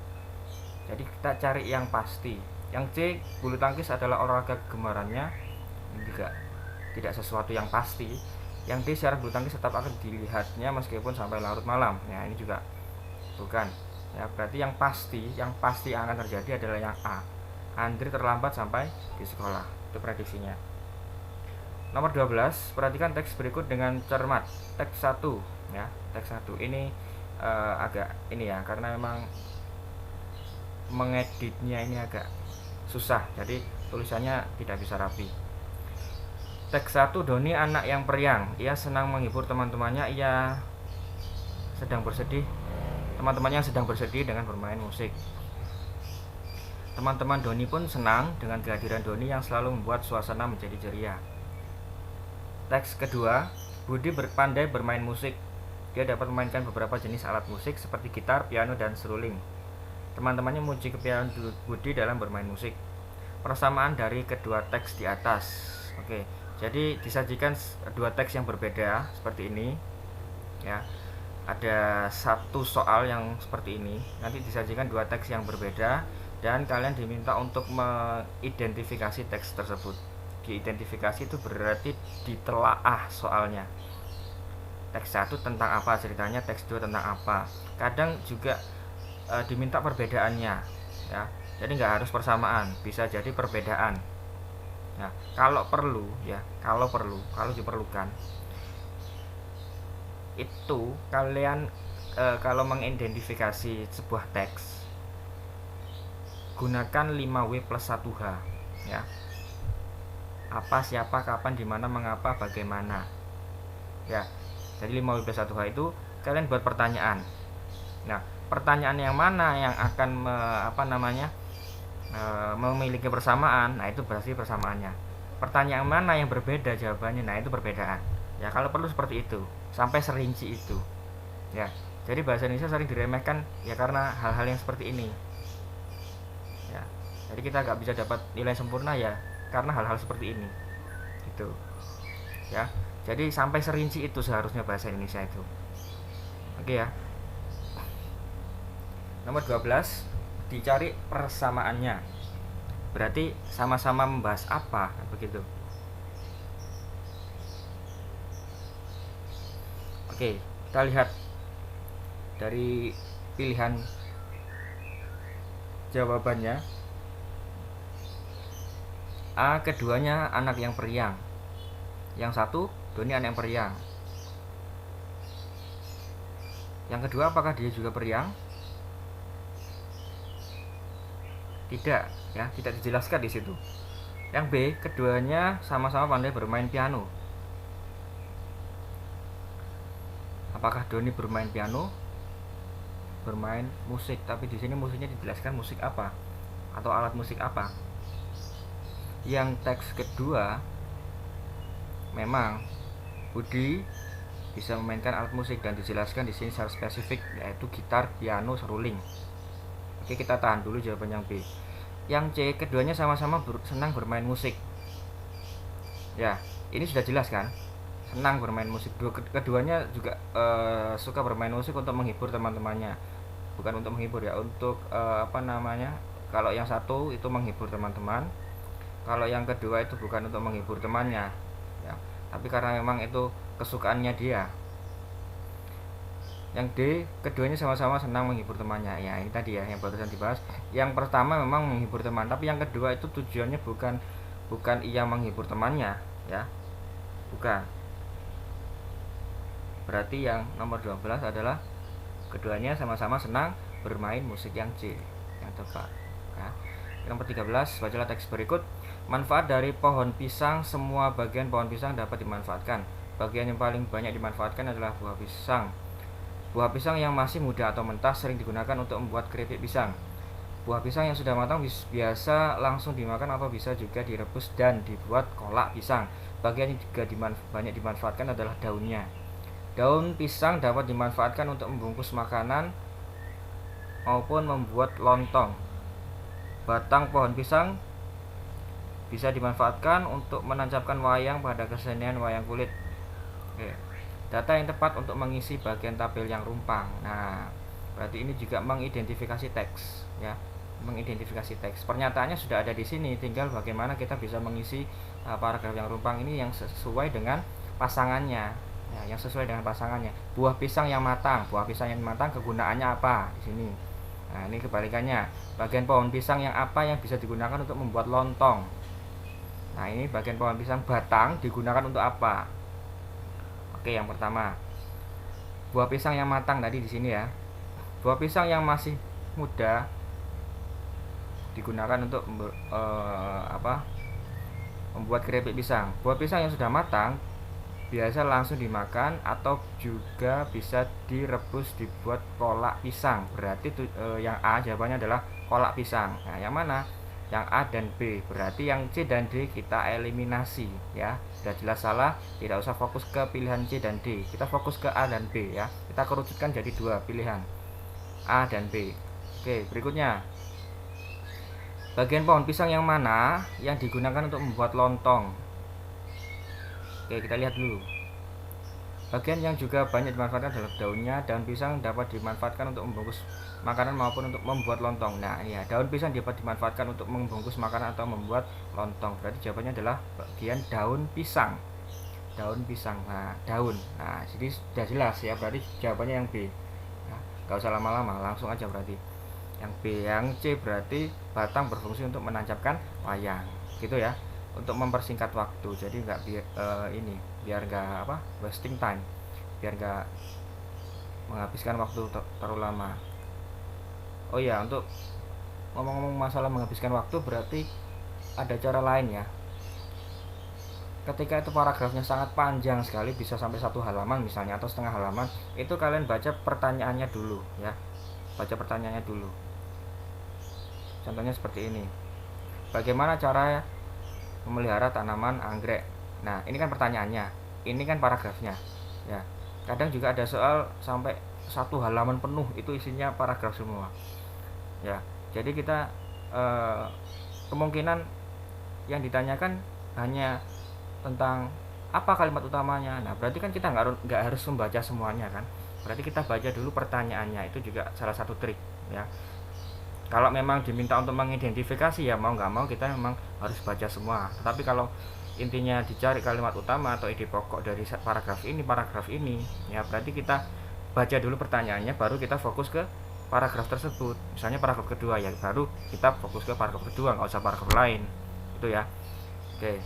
[SPEAKER 1] Jadi kita cari yang pasti. Yang C, bulu tangkis adalah olahraga kegemarannya. Ini juga tidak sesuatu yang pasti. Yang D, secara bulu tangkis tetap akan dilihatnya meskipun sampai larut malam. Ya, ini juga bukan. Ya, berarti yang pasti yang akan terjadi adalah yang A. Andre terlambat sampai di sekolah. Itu prediksinya. Nomor 12, perhatikan teks berikut dengan cermat. Teks 1 ya, teks 1. Ini agak ini ya, karena memang mengeditnya ini agak susah. Jadi tulisannya tidak bisa rapi. Teks 1, Doni anak yang periang. Ia senang menghibur teman-temannya. Ia sedang bersedih. Teman-temannya sedang bersedih dengan bermain musik. Teman-teman Doni pun senang dengan kehadiran Doni yang selalu membuat suasana menjadi ceria. Teks kedua, Budi pandai bermain musik. Dia dapat memainkan beberapa jenis alat musik seperti gitar, piano, dan seruling. Teman-temannya memuji kepiawaian Budi dalam bermain musik. Persamaan dari kedua teks di atas. Oke, jadi disajikan dua teks yang berbeda seperti ini. Ya, ada satu soal yang seperti ini. Nanti disajikan dua teks yang berbeda dan kalian diminta untuk mengidentifikasi teks tersebut. Diidentifikasi itu berarti ditelaah soalnya. Teks 1 tentang apa ceritanya, teks 2 tentang apa. Kadang juga diminta perbedaannya ya. Jadi nggak harus persamaan, bisa jadi perbedaan. Nah, kalau diperlukan itu kalian kalau mengidentifikasi sebuah teks gunakan 5W+1H ya. Apa, siapa, kapan, dimana, mengapa, bagaimana. Ya, jadi 5W+1H itu kalian buat pertanyaan. Nah, pertanyaan yang mana yang akan memiliki persamaan, nah itu berarti persamaannya. Pertanyaan mana yang berbeda jawabannya, nah itu perbedaan. Ya, kalau perlu seperti itu, sampai serinci itu. Ya, jadi bahasa Indonesia sering diremehkan ya karena hal-hal yang seperti ini. Ya, jadi kita nggak bisa dapat nilai sempurna ya karena hal-hal seperti ini gitu ya. Jadi sampai serinci itu seharusnya bahasa Indonesia itu. Oke ya. Nomor 12, dicari persamaannya. Berarti sama-sama membahas apa begitu. Oke, kita lihat dari pilihan jawabannya. A, keduanya anak yang periang. Yang satu, Doni anak yang periang. Yang kedua, apakah dia juga periang? Tidak, ya, tidak dijelaskan di situ. Yang B, keduanya sama-sama pandai bermain piano. Apakah Doni bermain piano? Bermain musik, tapi di sini musiknya dijelaskan musik apa atau alat musik apa. Yang teks kedua, memang Budi bisa memainkan alat musik dan dijelaskan di sini secara spesifik yaitu gitar, piano, seruling. Oke, kita tahan dulu jawaban yang B. Yang C, keduanya sama-sama senang bermain musik. Ya, ini sudah jelas kan? Senang bermain musik. Keduanya juga suka bermain musik untuk menghibur teman-temannya. Bukan untuk menghibur ya, untuk kalau yang satu itu menghibur teman-teman. Kalau yang kedua itu bukan untuk menghibur temannya ya, tapi karena memang itu kesukaannya dia. Yang D, keduanya sama-sama senang menghibur temannya. Ya, ini tadi ya yang barusan dibahas. Yang pertama memang menghibur teman, tapi yang kedua itu tujuannya bukan ia menghibur temannya ya. Bukan. Berarti yang nomor 12 adalah keduanya sama-sama senang bermain musik, yang C yang tepat ya. Nomor 13, bacalah teks berikut. Manfaat dari pohon pisang. Semua bagian pohon pisang dapat dimanfaatkan. Bagian yang paling banyak dimanfaatkan adalah buah pisang. Buah pisang yang masih muda atau mentah sering digunakan untuk membuat keripik pisang. Buah pisang yang sudah matang biasa langsung dimakan atau bisa juga direbus dan dibuat kolak pisang. Bagian yang juga banyak dimanfaatkan adalah daunnya. Daun pisang dapat dimanfaatkan untuk membungkus makanan maupun membuat lontong. Batang pohon pisang bisa dimanfaatkan untuk menancapkan wayang pada kesenian wayang kulit. Oke. Data yang tepat untuk mengisi bagian tabel yang rumpang. Nah, berarti ini juga mengidentifikasi teks, ya. Mengidentifikasi teks. Pernyataannya sudah ada di sini, tinggal bagaimana kita bisa mengisi paragraf yang rumpang ini yang sesuai dengan pasangannya. Ya, yang sesuai dengan pasangannya. Buah pisang yang matang. Buah pisang yang matang kegunaannya apa di sini? Nah, ini kebalikannya. Bagian pohon pisang yang apa yang bisa digunakan untuk membuat lontong? Nah, ini bagian pohon pisang batang digunakan untuk apa? Oke, yang pertama, buah pisang yang matang tadi di sini ya. Buah pisang yang masih muda digunakan untuk membuat keripik pisang. Buah pisang yang sudah matang biasa langsung dimakan atau juga bisa direbus dibuat kolak pisang. Berarti yang A jawabannya adalah kolak pisang. Nah, yang mana? Yang A dan B. Berarti yang C dan D kita eliminasi, ya. Sudah jelas salah, tidak usah fokus ke pilihan C dan D. Kita fokus ke A dan B, ya. Kita kerucutkan jadi dua pilihan, A dan B. Oke, berikutnya. Bagian pohon pisang yang mana yang digunakan untuk membuat lontong? Oke, kita lihat dulu. Bagian yang juga banyak dimanfaatkan adalah daunnya. Daun pisang dapat dimanfaatkan untuk membungkus makanan maupun untuk membuat lontong. Nah, ini ya, daun pisang dapat dimanfaatkan untuk membungkus makanan atau membuat lontong. Berarti jawabannya adalah bagian daun pisang. Daun pisang. Nah, daun. Nah, jadi sudah jelas ya, berarti jawabannya yang B. Nah, gak usah lama-lama, langsung aja berarti. Yang B. Yang C berarti batang berfungsi untuk menancapkan wayang. Gitu ya. Untuk mempersingkat waktu, jadi nggak biar nggak wasting time, biar nggak menghabiskan waktu terlalu lama. Oh ya, untuk ngomong-ngomong masalah menghabiskan waktu, berarti ada cara lain ya. Ketika itu paragrafnya sangat panjang sekali, bisa sampai 1 halaman misalnya atau setengah halaman, itu kalian baca pertanyaannya dulu ya, baca pertanyaannya dulu. Contohnya seperti ini, bagaimana cara memelihara tanaman anggrek? Nah, ini kan pertanyaannya, ini kan paragrafnya ya. Kadang juga ada soal sampai 1 halaman penuh itu isinya paragraf semua ya. Jadi kita kemungkinan yang ditanyakan hanya tentang apa kalimat utamanya. Nah, berarti kan kita nggak harus membaca semuanya kan, berarti kita baca dulu pertanyaannya. Itu juga salah satu trik ya. Kalau memang diminta untuk mengidentifikasi, ya mau nggak mau kita memang harus baca semua. Tetapi kalau intinya dicari kalimat utama atau ide pokok dari paragraf ini ya, berarti kita baca dulu pertanyaannya, baru kita fokus ke paragraf tersebut. Misalnya paragraf kedua, ya baru kita fokus ke paragraf kedua, nggak usah paragraf lain. Itu ya. Oke.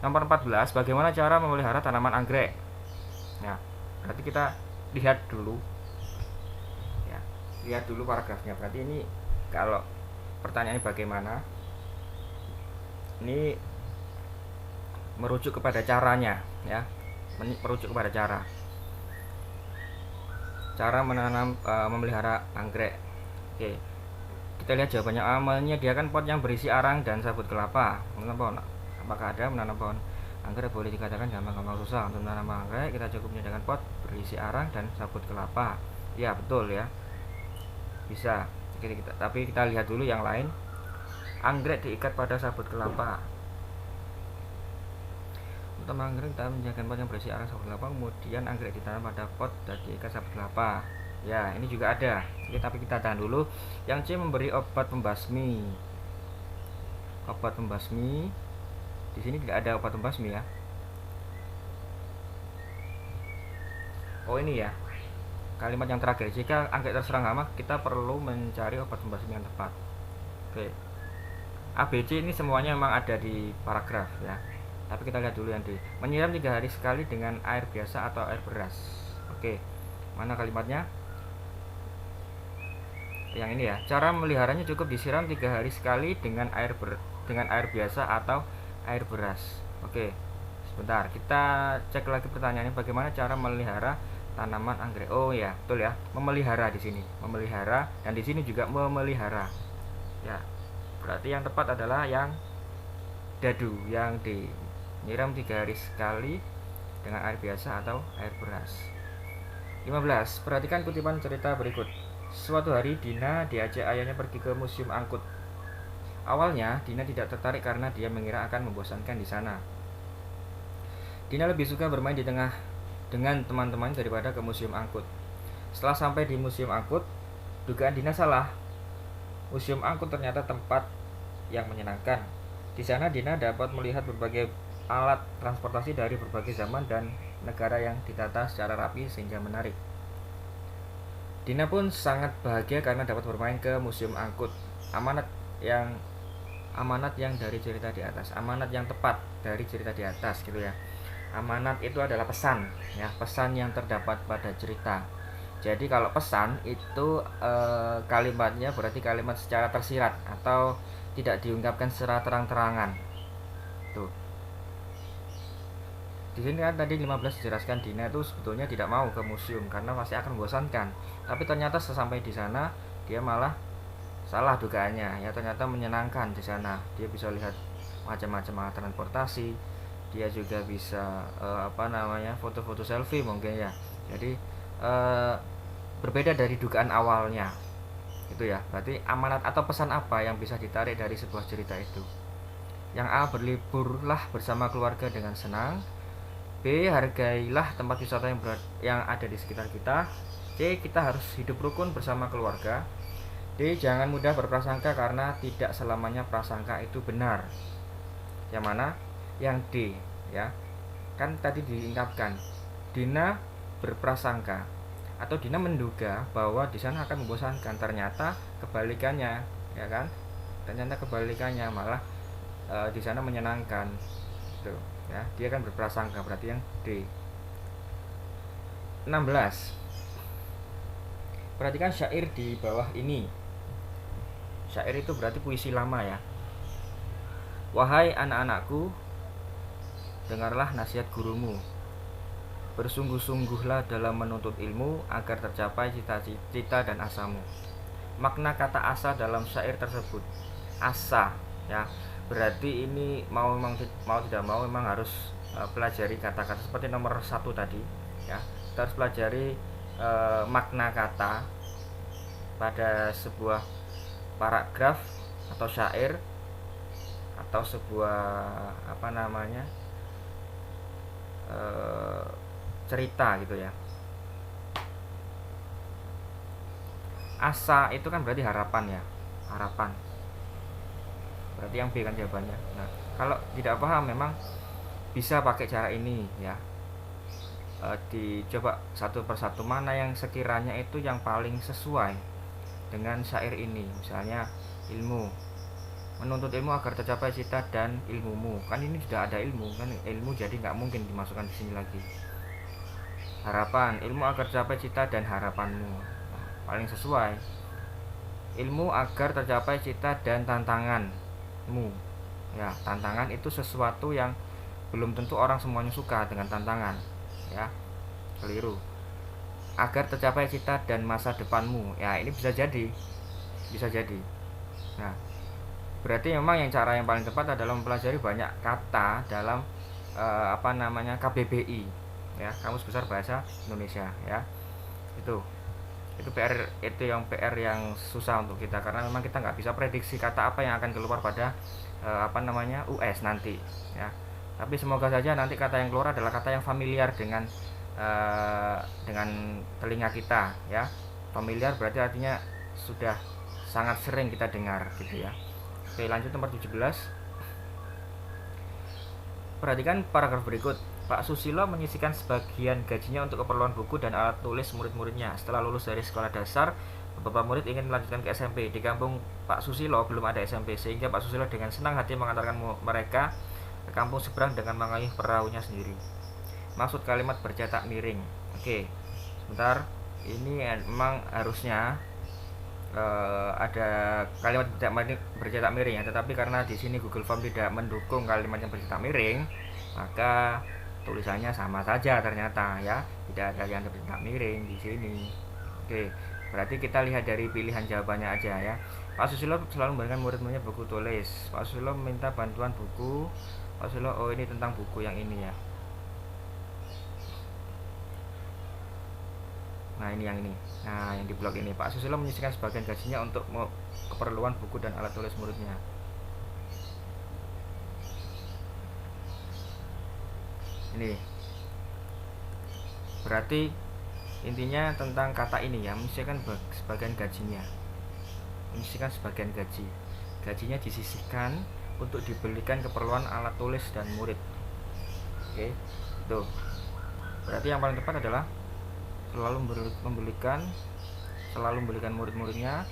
[SPEAKER 1] Nomor 14, bagaimana cara memelihara tanaman anggrek? Nah, berarti kita lihat dulu paragrafnya. Berarti ini kalau pertanyaannya bagaimana, ini merujuk kepada caranya ya, merujuk kepada cara menanam memelihara anggrek. Oke, kita lihat jawabannya. Amalnya dia kan pot yang berisi arang dan sabut kelapa. Apakah ada menanam pohon anggrek boleh dikatakan gampang-gampang susah? Untuk menanam anggrek kita cukup menyediakan pot berisi arang dan sabut kelapa. Ya betul ya, bisa. Tapi kita lihat dulu yang lain. Anggrek diikat pada sabut kelapa. Untuk anggrek kita menjaga pot yang berisi arang sabut kelapa, kemudian anggrek ditanam pada pot dan diikat sabut kelapa. Ya, ini juga ada. Oke, tapi kita tahan dulu. Yang C memberi obat pembasmi. Obat pembasmi. Di sini tidak ada obat pembasmi ya. Oh, ini ya. Kalimat yang terakhir, jika anggrek terserang hama, kita perlu mencari obat pembasmi yang tepat. Oke. A, B, C ini semuanya memang ada di paragraf ya. Tapi kita lihat dulu yang D. Menyiram 3 hari sekali dengan air biasa atau air beras. Oke. Mana kalimatnya? Yang ini ya. Cara memeliharanya cukup disiram 3 hari sekali dengan air biasa atau air beras. Oke. Sebentar, kita cek lagi pertanyaannya, bagaimana cara melihara tanaman anggrek. Oh ya, betul ya. Memelihara di sini. Memelihara, dan di sini juga memelihara. Ya. Berarti yang tepat adalah yang dadu, yang D. Nyiram 3 hari sekali dengan air biasa atau air beras. 15. Perhatikan kutipan cerita berikut. Suatu hari Dina diajak ayahnya pergi ke museum angkut. Awalnya Dina tidak tertarik karena dia mengira akan membosankan di sana. Dina lebih suka bermain di tengah dengan teman-teman daripada ke museum angkut. Setelah sampai di museum angkut, dugaan Dina salah. Museum angkut ternyata tempat yang menyenangkan. Di sana Dina dapat melihat berbagai alat transportasi dari berbagai zaman dan negara yang ditata secara rapi sehingga menarik. Dina pun sangat bahagia karena dapat bermain ke museum angkut. Amanat yang dari cerita di atas, amanat yang tepat dari cerita di atas gitu ya. Amanat itu adalah pesan ya, pesan yang terdapat pada cerita. Jadi kalau pesan itu kalimatnya berarti kalimat secara tersirat atau tidak diungkapkan secara terang-terangan. Tuh. Di sini kan tadi 15 dijelaskan Dina itu sebetulnya tidak mau ke museum karena masih akan membosankan. Tapi ternyata sesampai di sana dia malah salah dugaannya ya, ternyata menyenangkan di sana. Dia bisa lihat macam-macam alat transportasi. Dia juga bisa foto-foto selfie mungkin ya. Jadi berbeda dari dugaan awalnya itu ya. Berarti amanat atau pesan apa yang bisa ditarik dari sebuah cerita itu? Yang A, berliburlah bersama keluarga dengan senang. B, hargailah tempat wisata yang ada di sekitar kita. C, kita harus hidup rukun bersama keluarga. D, jangan mudah berprasangka karena tidak selamanya prasangka itu benar. Yang mana? Yang D ya. Kan tadi diungkapkan Dina berprasangka atau Dina menduga bahwa di sana akan membosankan, ternyata kebalikannya ya kan, ternyata kebalikannya malah di sana menyenangkan gitu ya. Dia kan berprasangka, berarti yang D. 16. Perhatikan syair di bawah ini. Syair itu berarti puisi lama ya. Wahai anak-anakku, dengarlah nasihat gurumu. Bersungguh-sungguhlah dalam menuntut ilmu agar tercapai cita-cita dan asamu. Makna kata asa dalam syair tersebut, asa ya, berarti ini mau tidak mau memang harus pelajari kata-kata seperti nomor 1 tadi ya. Kita harus pelajari makna kata pada sebuah paragraf atau syair atau sebuah cerita gitu ya. Asa itu kan berarti harapan ya, harapan. Berarti yang B kan jawabannya. Nah, kalau tidak paham memang bisa pakai cara ini ya. Dicoba satu persatu mana yang sekiranya itu yang paling sesuai dengan syair ini. Misalnya ilmu, menuntut ilmu agar tercapai cita dan ilmumu. Kan ini sudah ada ilmu kan, ilmu jadi nggak mungkin dimasukkan di sini lagi. Harapan, ilmu agar tercapai cita dan harapanmu. Nah, paling sesuai. Ilmu agar tercapai cita dan tantanganmu. Ya, tantangan itu sesuatu yang belum tentu orang semuanya suka dengan tantangan. Ya, keliru. Agar tercapai cita dan masa depanmu. Ya, ini bisa jadi. Nah, berarti memang cara yang paling tepat adalah mempelajari banyak kata dalam KBBI ya, Kamus Besar Bahasa Indonesia ya. Itu PR yang susah untuk kita karena memang kita nggak bisa prediksi kata apa yang akan keluar pada US nanti ya. Tapi semoga saja nanti kata yang keluar adalah kata yang familiar dengan telinga kita ya. Familiar berarti artinya sudah sangat sering kita dengar gitu ya. Oke, lanjut nomor 17. Perhatikan paragraf berikut. Pak Susilo menyisihkan sebagian gajinya untuk keperluan buku dan alat tulis murid-muridnya. Setelah lulus dari sekolah dasar, beberapa murid ingin melanjutkan ke SMP. Di kampung Pak Susilo belum ada SMP, sehingga Pak Susilo dengan senang hati mengantarkan mereka ke kampung seberang dengan mengayuh perahunya sendiri. Maksud kalimat bercetak miring. Oke, sebentar. Ini memang harusnya ada kalimat bercetak miring ya, tetapi karena di sini Google Form tidak mendukung kalimat yang bercetak miring, maka tulisannya sama saja ternyata ya, tidak ada yang bercetak miring di sini. Oke, berarti kita lihat dari pilihan jawabannya aja ya. Pak Susilo selalu memberikan murid-muridnya buku tulis. Pak Susilo meminta bantuan buku. Pak Susilo, oh ini tentang buku yang ini ya. Nah ini yang ini. Nah yang di blok ini, Pak Susilo menyisihkan sebagian gajinya untuk keperluan buku dan alat tulis muridnya. Ini berarti intinya tentang kata ini ya, menyisihkan sebagian gajinya, menyisihkan sebagian gajinya disisihkan untuk dibelikan keperluan alat tulis dan murid. Oke, tuh berarti yang paling tepat adalah selalu membelikan murid-muridnya,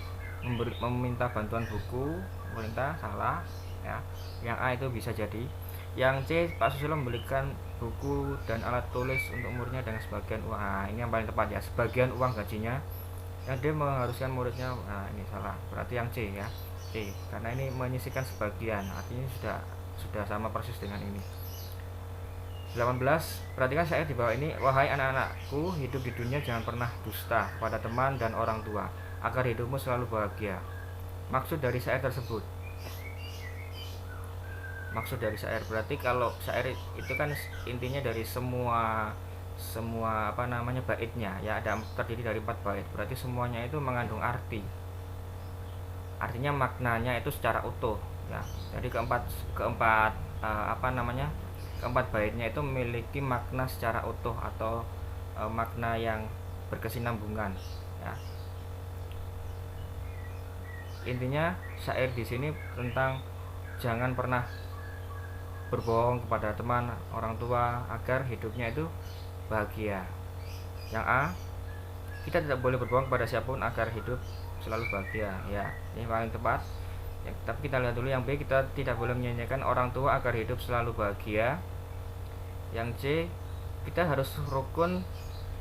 [SPEAKER 1] meminta bantuan buku pemerintah, salah ya. Yang A itu bisa jadi. Yang C, Pak Susilo membelikan buku dan alat tulis untuk muridnya dengan sebagian uang. Nah, ini yang paling tepat ya, sebagian uang gajinya. Yang D, mengharuskan muridnya. Nah ini salah, berarti yang C ya, C, karena ini menyisihkan sebagian, artinya sudah sama persis dengan ini. 18. Perhatikan syair di bawah ini. Wahai anak-anakku, hidup di dunia jangan pernah dusta pada teman dan orang tua, agar hidupmu selalu bahagia. Maksud dari syair tersebut, berarti kalau syair itu kan intinya dari semua baitnya ya, terdiri dari 4 bait, berarti semuanya itu mengandung artinya maknanya itu secara utuh ya. Jadi keempat baitnya itu memiliki makna secara utuh atau makna yang berkesinambungan ya. Intinya syair di sini tentang jangan pernah berbohong kepada teman, orang tua, agar hidupnya itu bahagia. Yang A, kita tidak boleh berbohong kepada siapapun agar hidup selalu bahagia ya, ini paling tepat ya. Tapi kita lihat dulu yang B, kita tidak boleh menyanyikan orang tua agar hidup selalu bahagia. Yang C, kita harus rukun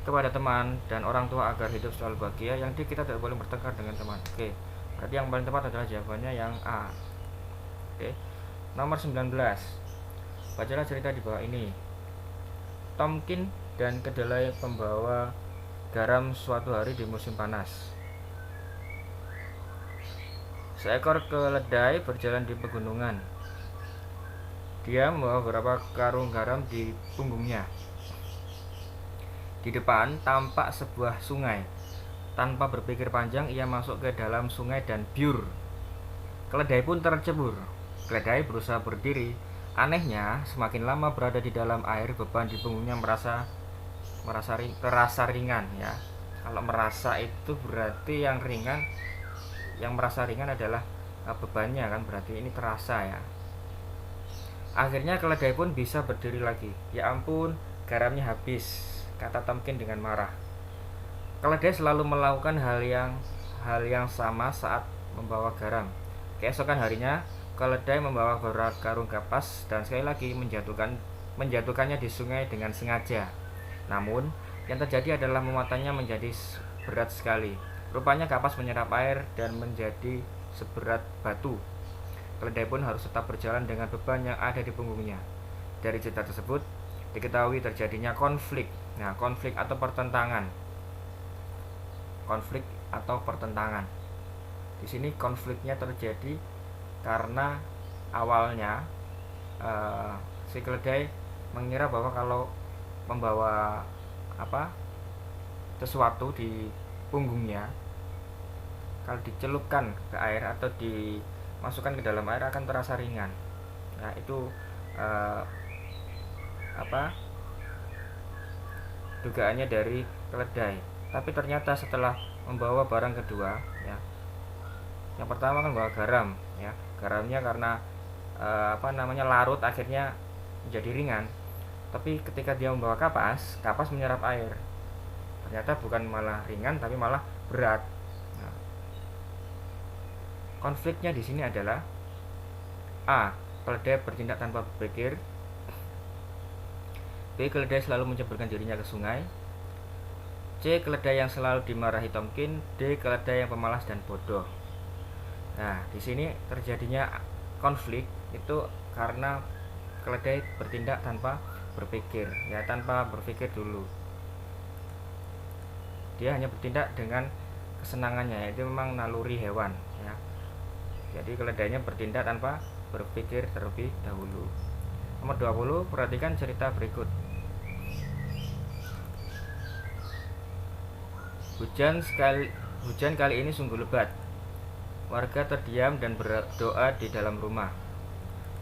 [SPEAKER 1] kepada teman dan orang tua agar hidup selalu bahagia. Yang D, kita tidak boleh bertengkar dengan teman. Oke, berarti yang paling tepat adalah jawabannya yang A. Oke, nomor 19. Bacalah cerita di bawah ini. Tomkin dan kedelai pembawa garam suatu hari di musim panas. Seekor keledai berjalan di pegunungan. Dia membawa beberapa karung garam di punggungnya. Di depan tampak sebuah sungai. Tanpa berpikir panjang, ia masuk ke dalam sungai dan biur. Keledai pun tercebur. Keledai berusaha berdiri. Anehnya, semakin lama berada di dalam air, beban di punggungnya terasa ringan ya. Kalau merasa itu berarti yang ringan, yang merasa ringan adalah bebannya kan, berarti ini terasa ya. Akhirnya keledai pun bisa berdiri lagi. Ya ampun, garamnya habis, kata Tomkin dengan marah. Keledai selalu melakukan hal yang sama saat membawa garam. Keesokan harinya, keledai membawa beberapa karung kapas dan sekali lagi menjatuhkannya di sungai dengan sengaja. Namun, yang terjadi adalah muatannya menjadi berat sekali. Rupanya kapas menyerap air dan menjadi seberat batu. Keledai pun harus tetap berjalan dengan beban yang ada di punggungnya. Dari cerita tersebut diketahui terjadinya konflik. Nah, konflik atau pertentangan. Di sini konfliknya terjadi karena awalnya si keledai mengira bahwa kalau membawa sesuatu di punggungnya, kalau dicelupkan ke air atau dimasukkan ke dalam air akan terasa ringan. Nah itu dugaannya dari keledai. Tapi ternyata setelah membawa barang kedua ya, yang pertama kan bawa garam ya, garamnya karena larut akhirnya menjadi ringan. Tapi ketika dia membawa kapas menyerap air, ternyata bukan malah ringan tapi malah berat. Nah, konfliknya di sini adalah A, keledai bertindak tanpa berpikir. B, keledai selalu menceburkan dirinya ke sungai. C, keledai yang selalu dimarahi Tomkin. D, keledai yang pemalas dan bodoh. Nah, di sini terjadinya konflik itu karena keledai bertindak tanpa berpikir ya, tanpa berpikir dulu. Dia hanya bertindak dengan kesenangannya, itu memang naluri hewan ya. Jadi keledainya bertindak tanpa berpikir terlebih dahulu. Nomor 20, perhatikan cerita berikut. Hujan kali ini sungguh lebat. Warga terdiam dan berdoa di dalam rumah.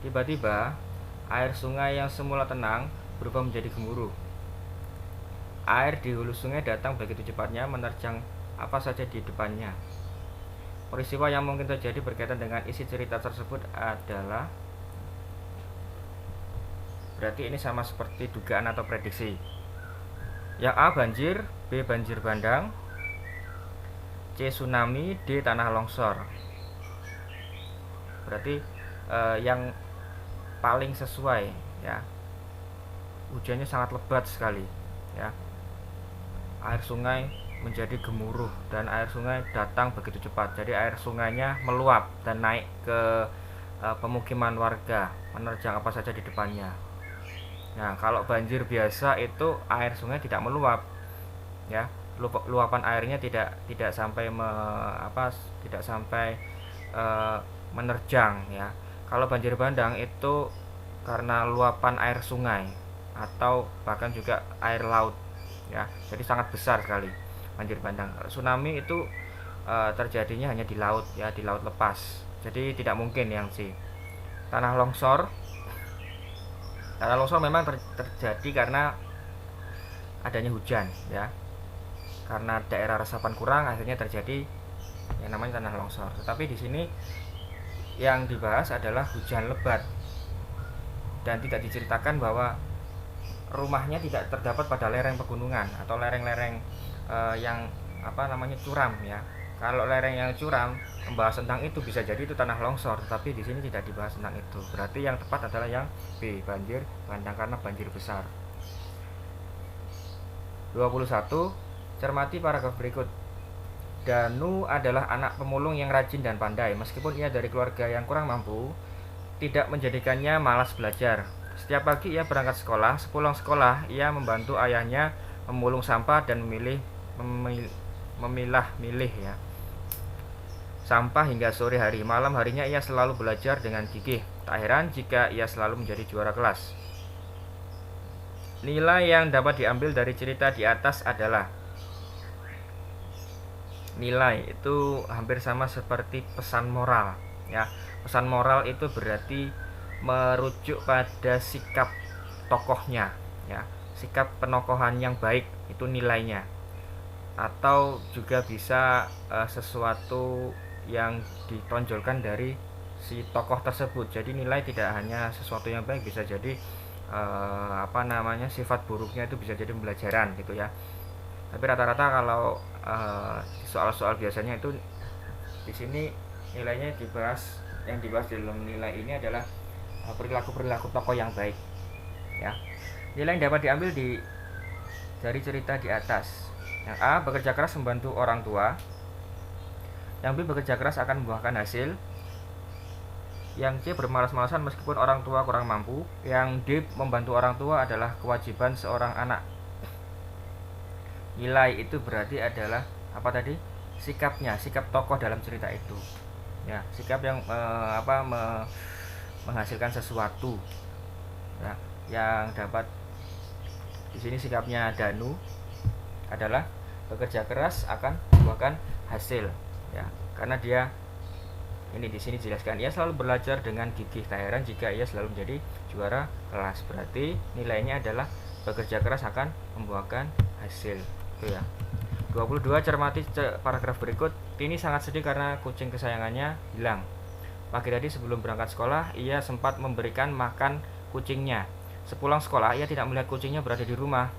[SPEAKER 1] Tiba-tiba, air sungai yang semula tenang berubah menjadi gemuruh. Air di hulu sungai datang begitu cepatnya menerjang apa saja di depannya. Peristiwa yang mungkin terjadi berkaitan dengan isi cerita tersebut adalah, berarti ini sama seperti dugaan atau prediksi. Yang A banjir, B banjir bandang, C tsunami, D tanah longsor. Berarti yang paling sesuai ya. Hujannya sangat lebat sekali ya. Air sungai menjadi gemuruh dan air sungai datang begitu cepat. Jadi air sungainya meluap dan naik ke pemukiman warga, menerjang apa saja di depannya. Nah, kalau banjir biasa itu air sungai tidak meluap ya. Luapan airnya tidak sampai menerjang ya. Kalau banjir bandang itu karena luapan air sungai atau bahkan juga air laut ya, jadi sangat besar sekali banjir bandang. Tsunami itu terjadinya hanya di laut ya, di laut lepas, jadi tidak mungkin yang C. Tanah longsor memang terjadi karena adanya hujan ya, karena daerah resapan kurang akhirnya terjadi yang namanya tanah longsor. Tetapi di sini yang dibahas adalah hujan lebat dan tidak diceritakan bahwa rumahnya tidak terdapat pada lereng pegunungan atau lereng-lereng yang curam ya. Kalau lereng yang curam membahas tentang itu bisa jadi itu tanah longsor, tetapi di sini tidak dibahas tentang itu. Berarti yang tepat adalah yang B, banjir bandang karena banjir besar. 21. Cermati paragraf berikut. Danu adalah anak pemulung yang rajin dan pandai. Meskipun ia dari keluarga yang kurang mampu, tidak menjadikannya malas belajar. Setiap pagi ia berangkat sekolah. Sepulang sekolah, ia membantu ayahnya memulung sampah dan memilah-milih ya sampah hingga sore hari. Malam harinya ia selalu belajar dengan gigih. Tak heran jika ia selalu menjadi juara kelas. Nilai yang dapat diambil dari cerita di atas adalah, nilai itu hampir sama seperti pesan moral ya. Pesan moral itu berarti merujuk pada sikap tokohnya ya, sikap penokohan yang baik itu nilainya, atau juga bisa sesuatu yang ditonjolkan dari si tokoh tersebut. Jadi nilai tidak hanya sesuatu yang baik, bisa jadi sifat buruknya itu bisa jadi pembelajaran gitu ya. Tapi rata-rata kalau soal-soal biasanya itu di sini nilainya yang dibahas dalam nilai ini adalah perilaku tokoh yang baik ya. Nilai yang dapat diambil dari cerita di atas. Yang A, bekerja keras membantu orang tua. Yang B, bekerja keras akan membuahkan hasil. Yang C, bermalas-malasan meskipun orang tua kurang mampu. Yang D, membantu orang tua adalah kewajiban seorang anak. Nilai itu berarti adalah apa tadi? Sikapnya, sikap tokoh dalam cerita itu. Ya, sikap yang menghasilkan sesuatu. Ya, yang dapat di sini sikapnya Danu adalah bekerja keras akan membuahkan hasil ya, karena dia ini di sini dijelaskan ia selalu belajar dengan gigih. Tak heran jika ia selalu menjadi juara kelas. Berarti nilainya adalah bekerja keras akan membuahkan hasil itu ya. 22. Cermati paragraf berikut. Tini sangat sedih karena kucing kesayangannya hilang. Pagi tadi sebelum berangkat sekolah ia sempat memberikan makan kucingnya. Sepulang sekolah ia tidak melihat kucingnya berada di rumah.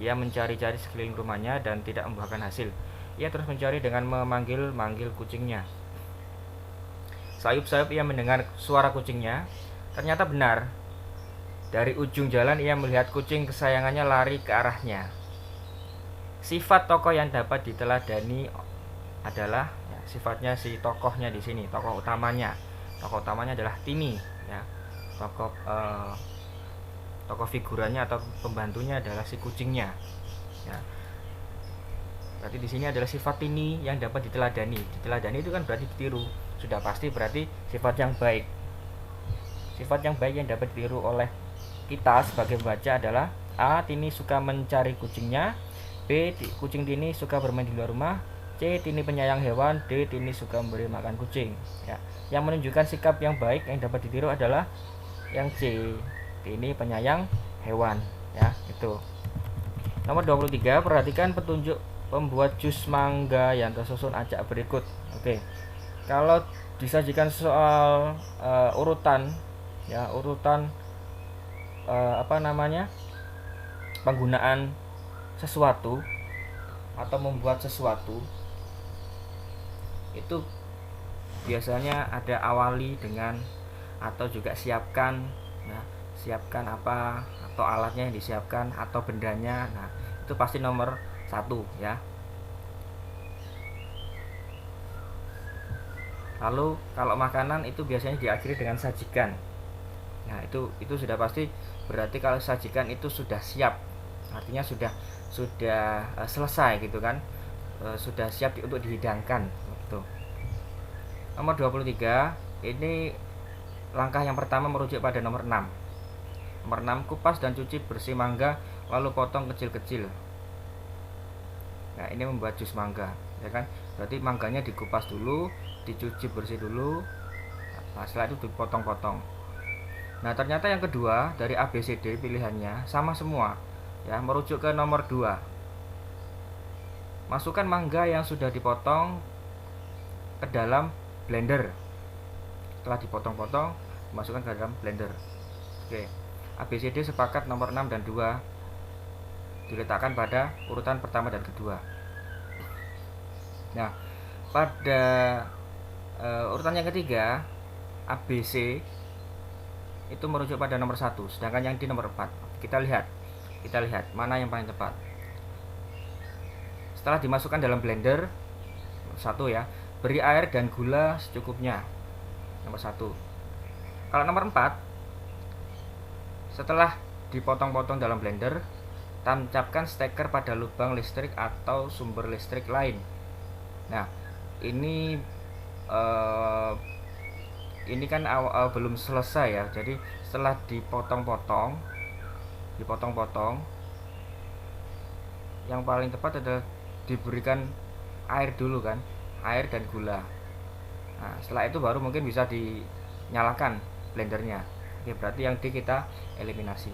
[SPEAKER 1] Ia mencari-cari sekeliling rumahnya dan tidak membuahkan hasil. Ia terus mencari dengan memanggil-manggil kucingnya. Sayup-sayup ia mendengar suara kucingnya. Ternyata benar. Dari ujung jalan ia melihat kucing kesayangannya lari ke arahnya. Sifat tokoh yang dapat diteladani adalah ya, sifatnya si tokohnya di sini, tokoh utamanya. Tokoh utamanya adalah Tini ya. Tokoh figurannya atau pembantunya adalah si kucingnya. Ya. Berarti di sini adalah sifat Tini yang dapat diteladani. Diteladani itu kan berarti ditiru. Sudah pasti berarti sifat yang baik. Sifat yang baik yang dapat ditiru oleh kita sebagai pembaca adalah A. Tini suka mencari kucingnya. B. Kucing Tini suka bermain di luar rumah. C. Tini penyayang hewan. D. Tini suka memberi makan kucing. Ya, yang menunjukkan sikap yang baik yang dapat ditiru adalah yang C. Tini penyayang hewan. Ya, itu. Nomor 23, perhatikan petunjuk pembuat jus mangga yang tersusun acak berikut. Oke. Kalau disajikan soal urutan ya, urutan penggunaan sesuatu atau membuat sesuatu itu biasanya ada awali dengan atau juga siapkan ya, siapkan apa atau alatnya yang disiapkan atau bendanya. Nah, itu pasti nomor 1 ya. Lalu kalau makanan itu biasanya diakhiri dengan sajikan. Nah, itu sudah pasti, berarti kalau sajikan itu sudah siap. Artinya sudah selesai gitu kan. Sudah siap untuk dihidangkan gitu. Nomor 23, ini langkah yang pertama merujuk pada nomor 6. Nomor 6, kupas dan cuci bersih mangga lalu potong kecil-kecil. Nah, ini membuat jus mangga, ya kan? Berarti mangganya dikupas dulu, dicuci bersih dulu. Nah, setelah itu dipotong-potong. Nah, ternyata yang kedua dari A, B, C, D pilihannya sama semua. Ya, merujuk ke nomor 2. Masukkan mangga yang sudah dipotong ke dalam blender. Setelah dipotong-potong, masukkan ke dalam blender. Oke. A, B, C, D sepakat nomor 6 dan 2 diletakkan pada urutan pertama dan kedua. Nah, pada urutan yang ketiga, A, B, C itu merujuk pada nomor 1, sedangkan yang di nomor 4. Kita lihat mana yang paling tepat. Setelah dimasukkan dalam blender, 1 ya, beri air dan gula secukupnya. Nomor 1. Kalau nomor 4, setelah dipotong-potong dalam blender, tancapkan steker pada lubang listrik atau sumber listrik lain. Nah, ini kan belum selesai ya. Jadi setelah dipotong-potong, yang paling tepat adalah diberikan air dulu kan, air dan gula. Nah, setelah itu baru mungkin bisa dinyalakan blendernya. Oke, berarti yang D kita eliminasi.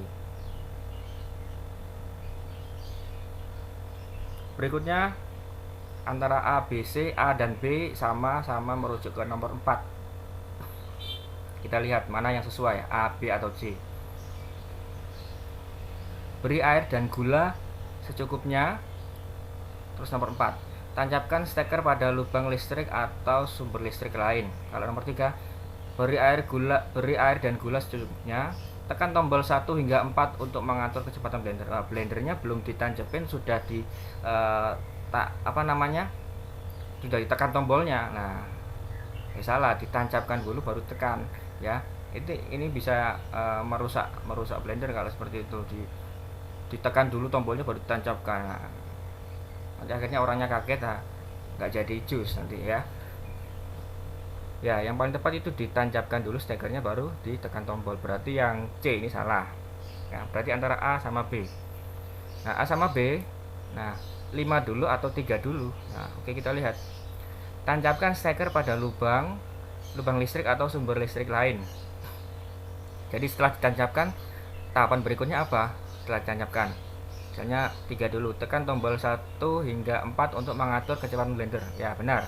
[SPEAKER 1] Berikutnya antara A, B, C, A dan B sama-sama merujuk ke nomor 4. Kita lihat mana yang sesuai, A, B atau C. Beri air dan gula secukupnya. Terus nomor 4, tancapkan steker pada lubang listrik atau sumber listrik lain. Kalau nomor 3, beri air dan gula secukupnya. Tekan tombol 1 hingga 4 untuk mengatur kecepatan blender. Blendernya belum ditancapin, sudah sudah ditekan tombolnya. Nah, salah, ditancapkan dulu baru tekan ya. Ini bisa merusak blender kalau seperti itu. Ditekan dulu tombolnya baru ditancapkan. Nah, nanti akhirnya orangnya kaget, nggak jadi jus nanti ya. Ya, yang paling tepat itu ditancapkan dulu stekernya baru ditekan tombol. Berarti yang C ini salah. Ya, berarti antara A sama B. Nah, A sama B. Nah, 5 dulu atau 3 dulu. Nah, oke, kita lihat. Tancapkan steker pada lubang listrik atau sumber listrik lain. Jadi setelah ditancapkan, tahapan berikutnya apa? Setelah ditancapkan, misalnya 3 dulu, tekan tombol 1 hingga 4 untuk mengatur kecepatan blender. Ya, benar.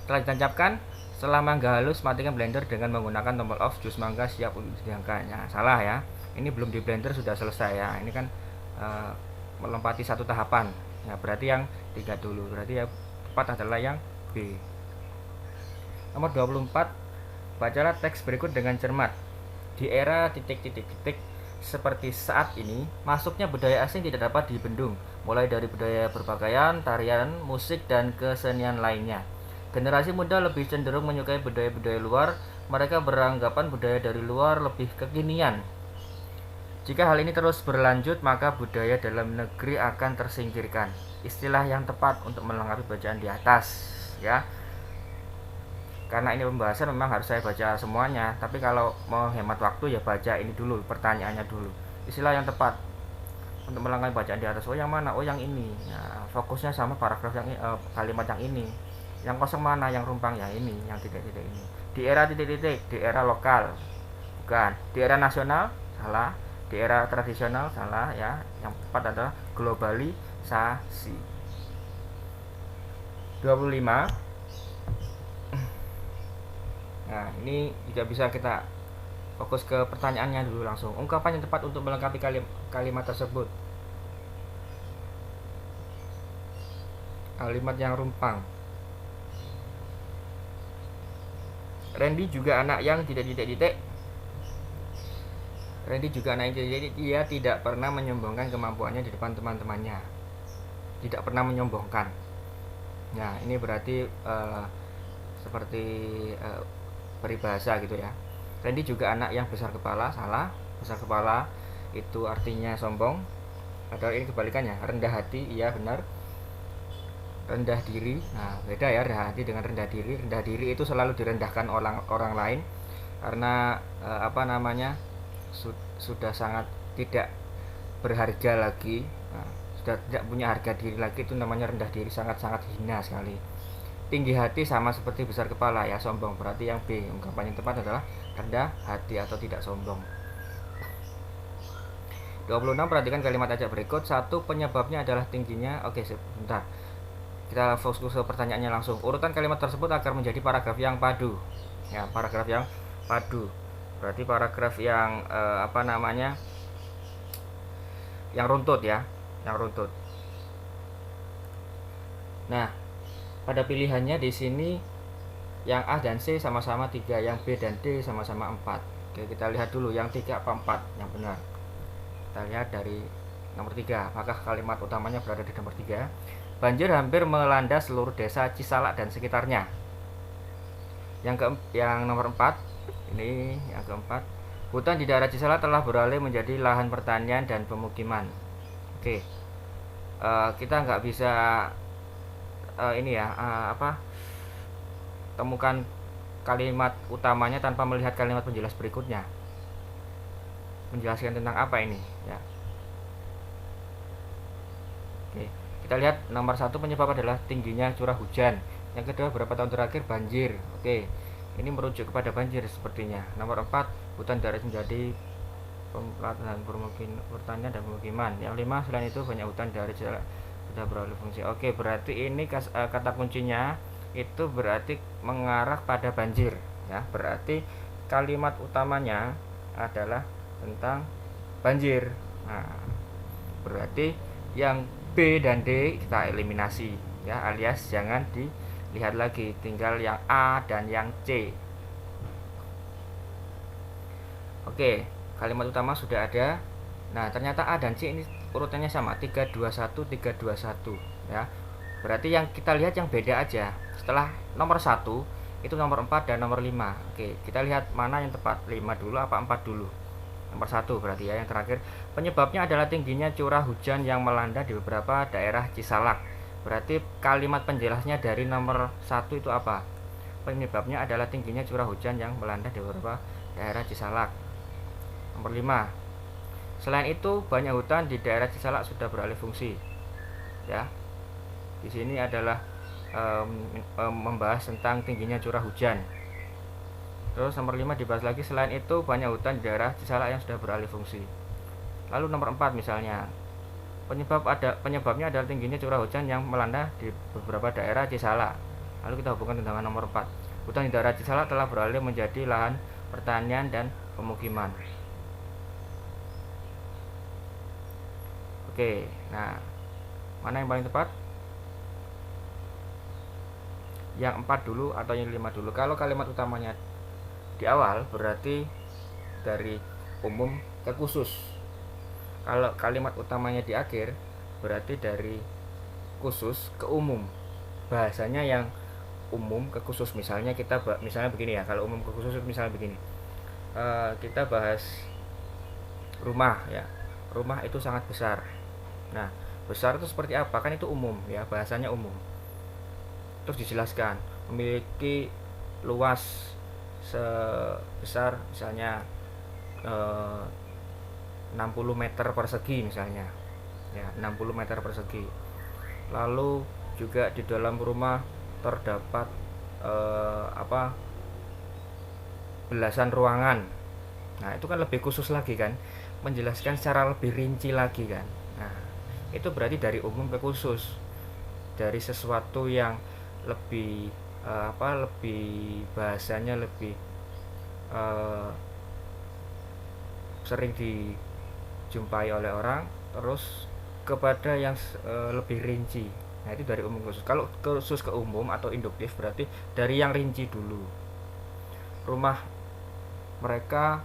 [SPEAKER 1] Setelah ditancapkan, setelah mangga halus, matikan blender dengan menggunakan tombol off. Jus mangga siap untuk dihidangkan. Ya, salah ya. Ini belum di blender sudah selesai ya. Ini kan melompati 1 tahapan. Ya, berarti yang 3 dulu. Berarti yang tepat adalah yang B. Nomor 24, bacalah teks berikut dengan cermat. Di era titik-titik-titik seperti saat ini, masuknya budaya asing tidak dapat dibendung, mulai dari budaya berpakaian, tarian, musik, dan kesenian lainnya. Generasi muda lebih cenderung menyukai budaya-budaya luar. Mereka beranggapan budaya dari luar lebih kekinian. Jika hal ini terus berlanjut, maka budaya dalam negeri akan tersingkirkan. Istilah yang tepat untuk melengkapi bacaan di atas ya. Karena ini pembahasan memang harus saya baca semuanya, tapi kalau mau hemat waktu ya baca ini dulu, pertanyaannya dulu. Istilah yang tepat. untuk melengkapi bacaan di atas. Oh yang mana? Oh yang ini. Nah, fokusnya sama paragraf yang kalimat yang ini. Yang kosong mana? Yang rumpang yang ini, yang titik-titik ini. Di era titik-titik, di era lokal, bukan. Di era nasional, salah. Di era tradisional, salah ya. Yang tepat adalah globalisasi. 25. Nah, ini juga bisa kita fokus ke pertanyaannya dulu langsung. Ungkapan yang tepat untuk melengkapi kalimat tersebut. Kalimat yang rumpang. Randy juga anak yang titik-titik. Randy juga anak yang titik-titik. Dia tidak pernah menyombongkan kemampuannya di depan teman-temannya. Tidak pernah menyombongkan. Nah, ini berarti seperti peribahasa gitu ya. Randy juga anak yang besar kepala, salah. Besar kepala itu artinya sombong. Padahal ini kebalikannya, rendah hati, iya benar. Rendah diri, nah beda ya rendah hati dengan rendah diri. Rendah diri itu selalu direndahkan orang lain karena sudah sangat tidak berharga lagi. Nah, sudah tidak punya harga diri lagi, itu namanya rendah diri, sangat-sangat hina sekali. Tinggi hati sama seperti besar kepala ya, sombong. Berarti yang B, ungkapan yang tepat adalah rendah hati atau tidak sombong. 26. Perhatikan kalimat ajak berikut. 1. Penyebabnya adalah tingginya. Oke, sebentar. Kita fokus ke pertanyaannya langsung. Urutan kalimat tersebut agar menjadi paragraf yang padu. Ya, paragraf yang padu. Berarti paragraf yang yang runtut ya, yang runtut. Nah, pada pilihannya di sini yang A dan C sama-sama 3, yang B dan D sama-sama 4. Oke, kita lihat dulu yang 3 apa 4 yang benar. Kita lihat dari nomor 3. Apakah kalimat utamanya berada di nomor 3? Banjir hampir melanda seluruh desa Cisalak dan sekitarnya. Yang nomor 4, ini yang keempat. Hutan di daerah Cisalak telah beralih menjadi lahan pertanian dan pemukiman. Oke, kita nggak bisa temukan kalimat utamanya tanpa melihat kalimat penjelas berikutnya. Menjelaskan tentang apa ini ya. Oke, kita lihat nomor 1, penyebab adalah tingginya curah hujan. Yang kedua, beberapa tahun terakhir banjir. Oke, ini merujuk kepada banjir sepertinya. Nomor 4, hutan darat menjadi pelataran pertanian dan pemukiman. Yang 5, selain itu banyak hutan darat sudah beralih fungsi. Oke, berarti ini kata kuncinya itu berarti mengarah pada banjir ya. Berarti kalimat utamanya adalah tentang banjir. Nah, berarti yang B dan D kita eliminasi ya, alias jangan dilihat lagi, tinggal yang A dan yang C. Oke, kalimat utama sudah ada. Nah, ternyata A dan C ini urutannya sama, 321 321 ya. Berarti yang kita lihat yang beda aja. Setelah nomor 1 itu nomor 4 dan nomor 5. Oke, kita lihat mana yang tepat, 5 dulu apa 4 dulu. Nomor 1 berarti ya, yang terakhir. Penyebabnya adalah tingginya curah hujan yang melanda di beberapa daerah Cisalak. Berarti kalimat penjelasnya dari nomor 1 itu apa? Penyebabnya adalah tingginya curah hujan yang melanda di beberapa daerah Cisalak. Nomor 5. Selain itu, banyak hutan di daerah Cisalak sudah beralih fungsi. Ya. Di sini adalah membahas tentang tingginya curah hujan. Terus nomor 5 dibahas lagi, selain itu banyak hutan di daerah Cisalak yang sudah beralih fungsi. Lalu nomor 4 misalnya, penyebabnya adalah tingginya curah hujan yang melanda di beberapa daerah Cisalak. Lalu kita hubungkan dengan nomor 4. Hutan di daerah Cisalak telah beralih menjadi lahan pertanian dan pemukiman. Oke, nah mana yang paling tepat? Yang 4 dulu atau yang 5 dulu? Kalau kalimat utamanya di awal berarti dari umum ke khusus. Kalau kalimat utamanya di akhir berarti dari khusus ke umum. Bahasanya yang umum ke khusus. Misalnya begini ya, kalau umum ke khusus misalnya begini. Kita bahas rumah ya. Rumah itu sangat besar. Nah, besar itu seperti apa? Kan itu umum ya, bahasanya umum. Terus dijelaskan memiliki luas sebesar misalnya 60 meter persegi misalnya. ya, 60 meter persegi. Lalu juga di dalam rumah terdapat belasan ruangan. Nah, itu kan lebih khusus lagi kan, menjelaskan secara lebih rinci lagi kan. Nah, itu berarti dari umum ke khusus, dari sesuatu yang lebih lebih bahasanya lebih eh, sering dijumpai oleh orang, terus kepada yang lebih rinci. Nah, itu dari umum ke khusus. Kalau khusus ke umum atau induktif berarti dari yang rinci dulu. Rumah mereka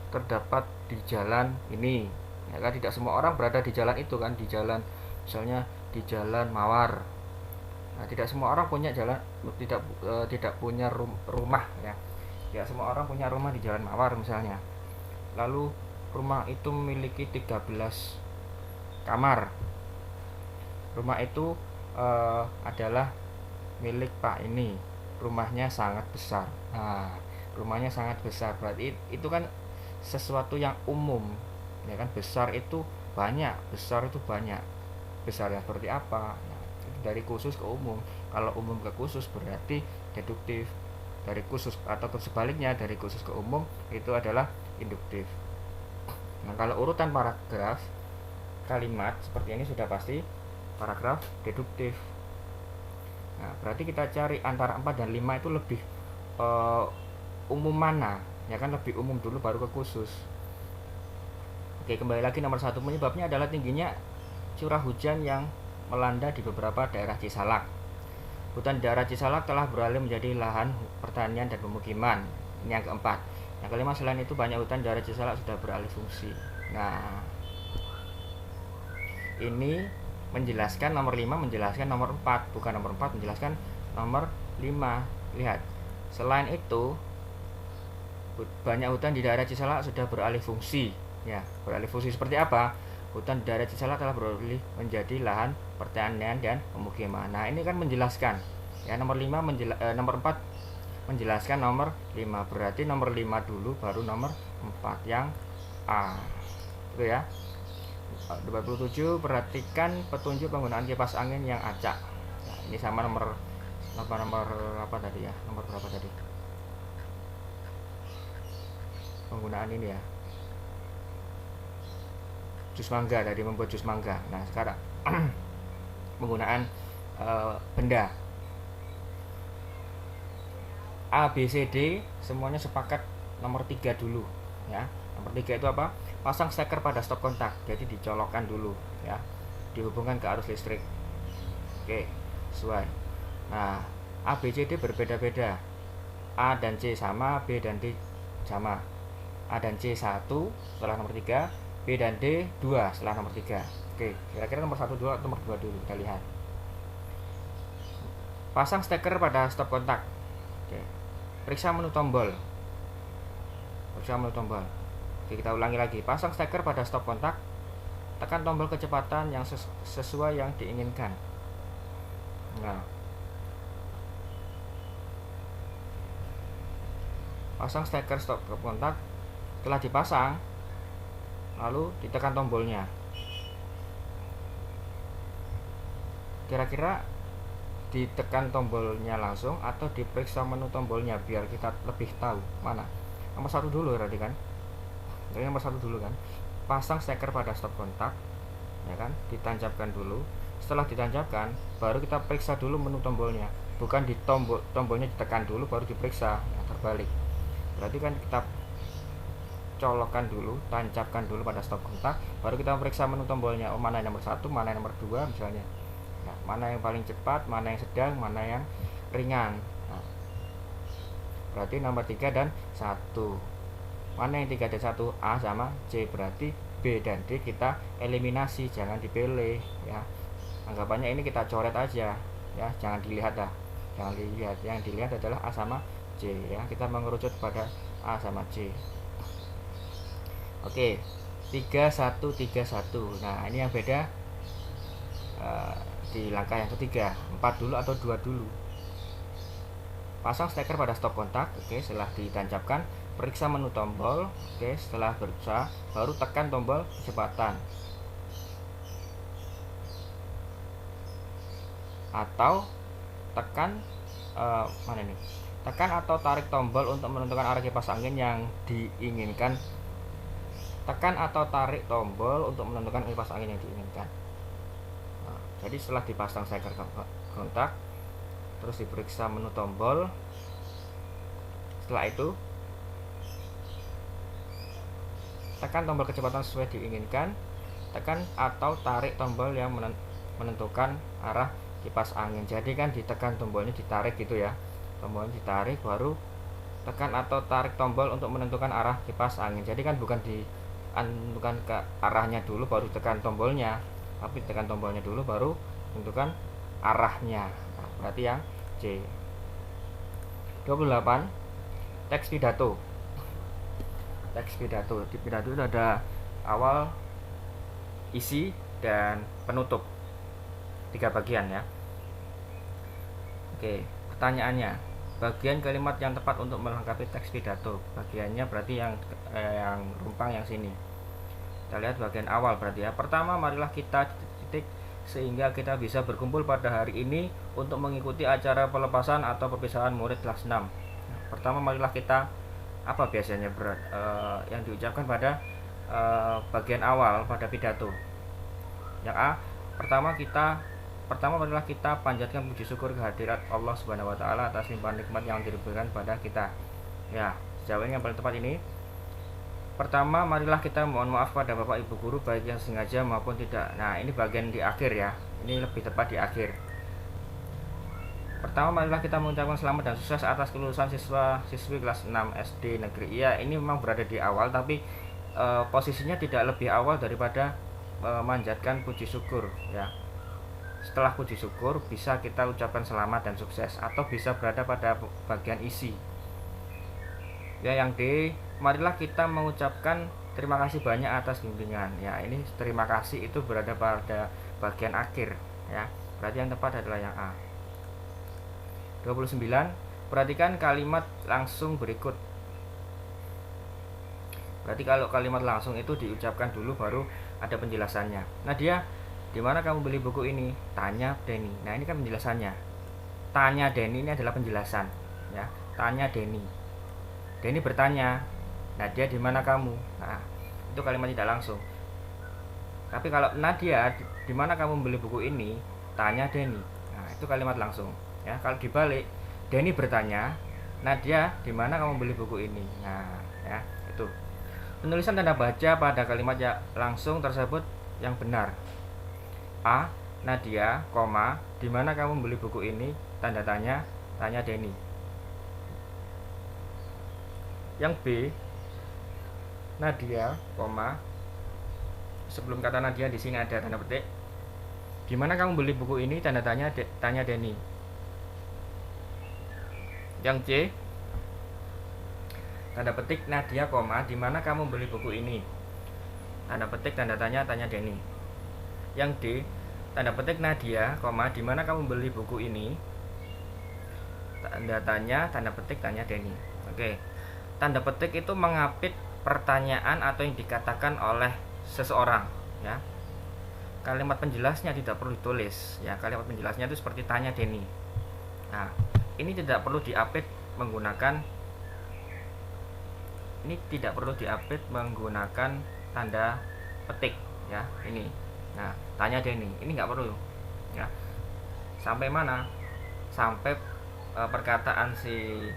[SPEAKER 1] terdapat di jalan ini, ya kan, tidak semua orang berada di jalan itu kan, di jalan misalnya di jalan Mawar. Nah, tidak semua orang punya jalan, tidak punya rumah ya. Tidak semua orang punya rumah di jalan Mawar misalnya. Lalu rumah itu memiliki 13 kamar. Rumah itu adalah milik Pak ini. Rumahnya sangat besar. Nah, rumahnya sangat besar berarti itu kan sesuatu yang umum, ya kan. Besar itu banyak, besar itu banyak. Besarnya seperti apa? Nah, itu dari khusus ke umum. Kalau umum ke khusus berarti deduktif. Dari khusus atau sebaliknya, dari khusus ke umum itu adalah induktif. Nah, kalau urutan paragraf kalimat seperti ini sudah pasti paragraf deduktif. Nah, berarti kita cari antara 4 dan 5 itu lebih umum mana, ya kan, lebih umum dulu baru ke khusus. Oke, kembali lagi nomor 1, penyebabnya adalah tingginya curah hujan yang melanda di beberapa daerah Cisalak. Hutan di daerah Cisalak telah beralih menjadi lahan pertanian dan pemukiman. Ini yang keempat. Yang kelima, selain itu banyak hutan di daerah Cisalak sudah beralih fungsi. Nah, ini menjelaskan nomor 5, menjelaskan nomor 4, bukan nomor 4 menjelaskan nomor 5. Lihat, selain itu banyak hutan di daerah Cisalak sudah beralih fungsi. Ya, beralih fungsi seperti apa? Hutan di daerah Cisalak telah beralih menjadi lahan pertanian dan pemukiman. Nah, ini kan menjelaskan. Ya, nomor 5 nomor 4 menjelaskan nomor 5. Berarti nomor 5 dulu baru nomor 4 yang A. Itu ya. 27, perhatikan petunjuk penggunaan kipas angin yang acak. Nah, ini sama nomor apa tadi ya? Nomor berapa tadi? Penggunaan ini ya. Jus mangga, tadi membuat jus mangga. Nah, sekarang penggunaan benda. A, B, C, D semuanya sepakat nomor 3 dulu ya. Nomor 3 itu apa? Pasang steker pada stop kontak. Jadi dicolokkan dulu ya. Dihubungkan ke arus listrik. Oke, sesuai. Nah, A, B, C, D berbeda-beda. A dan C sama, B dan D sama. A dan C 1 setelah nomor 3, B dan D 2 setelah nomor 3. Oke, kira-kira nomor 1 2 atau nomor 2 dulu kita lihat. Pasang steker pada stop kontak. Oke. Periksa menu tombol. Periksa menu tombol. Oke, kita ulangi lagi. Pasang steker pada stop kontak. Tekan tombol kecepatan yang sesuai yang diinginkan. Nah, pasang steker stop kontak. Setelah dipasang, lalu ditekan tombolnya. Kira-kira ditekan tombolnya langsung atau diperiksa menu tombolnya biar kita lebih tahu mana. Nomor 1 dulu tadi kan. Jadi nomor 1 dulu kan. Pasang steker pada stop kontak, ya kan? Ditancapkan dulu. Setelah ditancapkan, baru kita periksa dulu menu tombolnya. Bukan di tombolnya ditekan dulu baru diperiksa, ya, terbalik. Berarti kan kita colokkan dulu, tancapkan dulu pada stop kontak, baru kita periksa menu tombolnya. Oh, mana yang nomor 1, mana yang nomor 2 misalnya. Nah, mana yang paling cepat, mana yang sedang, mana yang ringan. Nah, berarti nomor 3 dan 1. Mana yang 3 dan 1? A sama C, berarti B dan D kita eliminasi, jangan dipilih ya. Anggapannya ini kita coret aja ya, jangan dilihat dah. Jangan dilihat, yang dilihat adalah A sama C ya. Kita mengerucut pada A sama C. Oke, 31 31. Nah, ini yang beda di langkah yang ketiga. 4 dulu atau 2 dulu. Pasang steker pada stop kontak. Oke, setelah ditancapkan, periksa menu tombol. Oke, setelah berusaha baru tekan tombol kecepatan. atau tekan mana ini? Tekan atau tarik tombol untuk menentukan arah kipas angin yang diinginkan. Tekan atau tarik tombol untuk menentukan kipas angin yang diinginkan. Nah, jadi setelah dipasang striker kontak, terus diperiksa menu tombol. Setelah itu tekan tombol kecepatan sesuai diinginkan. Tekan atau tarik tombol yang menentukan arah kipas angin. Jadi kan ditekan tombolnya, ditarik gitu ya, tombolnya ditarik, baru tekan atau tarik tombol untuk menentukan arah kipas angin. Jadi kan bukan menentukan ke arahnya dulu baru tekan tombolnya, tapi tekan tombolnya dulu baru menentukan arahnya. Nah, berarti yang C. 28. Teks pidato. Teks pidato. Di pidato itu ada awal, isi, dan penutup. 3 bagian ya. Oke, pertanyaannya, bagian kalimat yang tepat untuk melengkapi teks pidato. Bagiannya berarti yang rumpang yang sini. Kita lihat bagian awal berarti ya. Pertama, marilah kita titik sehingga kita bisa berkumpul pada hari ini untuk mengikuti acara pelepasan atau perpisahan murid kelas 6. Nah, pertama, marilah kita, apa biasanya yang diucapkan pada bagian awal pada pidato. Yang A, pertama marilah kita panjatkan puji syukur kehadirat Allah Subhanahu wa taala atas limpahan nikmat yang diberikan pada kita. Ya, sejauh ini yang paling tepat ini. Pertama, marilah kita mohon maaf pada Bapak Ibu guru baik yang sengaja maupun tidak. Nah, ini bagian di akhir ya. Ini lebih tepat di akhir. Pertama, marilah kita mengucapkan selamat dan sukses atas kelulusan siswa-siswi kelas 6 SD negeri. Ya, ini memang berada di awal, tapi posisinya tidak lebih awal daripada memanjatkan puji syukur ya. Setelah puji syukur bisa kita ucapkan selamat dan sukses, atau bisa berada pada bagian isi. Ya, yang D, marilah kita mengucapkan terima kasih banyak atas bimbingan. Ya, ini terima kasih itu berada pada bagian akhir ya. Berarti yang tepat adalah yang A. 29. Perhatikan kalimat langsung berikut. Berarti kalau kalimat langsung itu diucapkan dulu baru ada penjelasannya. Nadia, di mana kamu beli buku ini? Tanya Denny. Nah, ini kan penjelasannya. Tanya Denny ini adalah penjelasan ya. Tanya Denny. Denny bertanya, Nadia, di mana kamu? Nah, itu kalimat tidak langsung. Tapi kalau Nadia, di mana kamu beli buku ini? Tanya Denny. Nah, itu kalimat langsung ya. Kalau dibalik, Denny bertanya, Nadia, di mana kamu beli buku ini? Nah, ya, itu. Penulisan tanda baca pada kalimat yang langsung tersebut yang benar. A, Nadia, di mana kamu beli buku ini? Tanda tanya, tanya Denny. Yang B, Nadia, sebelum kata Nadia di sini ada tanda petik. Di mana kamu beli buku ini? Tanda tanya, tanya Denny. Yang C, tanda petik Nadia, di mana kamu beli buku ini? Tanda petik tanda tanya, tanya Denny. Yang D, tanda petik Nadia, di mana kamu beli buku ini? Tanda tanya, tanda petik tanya Denny. Oke. Tanda petik itu mengapit pertanyaan atau yang dikatakan oleh seseorang ya. Kalimat penjelasnya tidak perlu ditulis ya. Kalimat penjelasnya itu seperti tanya Denny. Nah, ini tidak perlu diapit menggunakan tanda petik ya. Ini. Nah, tanya Denny. Ini nggak perlu ya. Sampai mana? Sampai perkataan si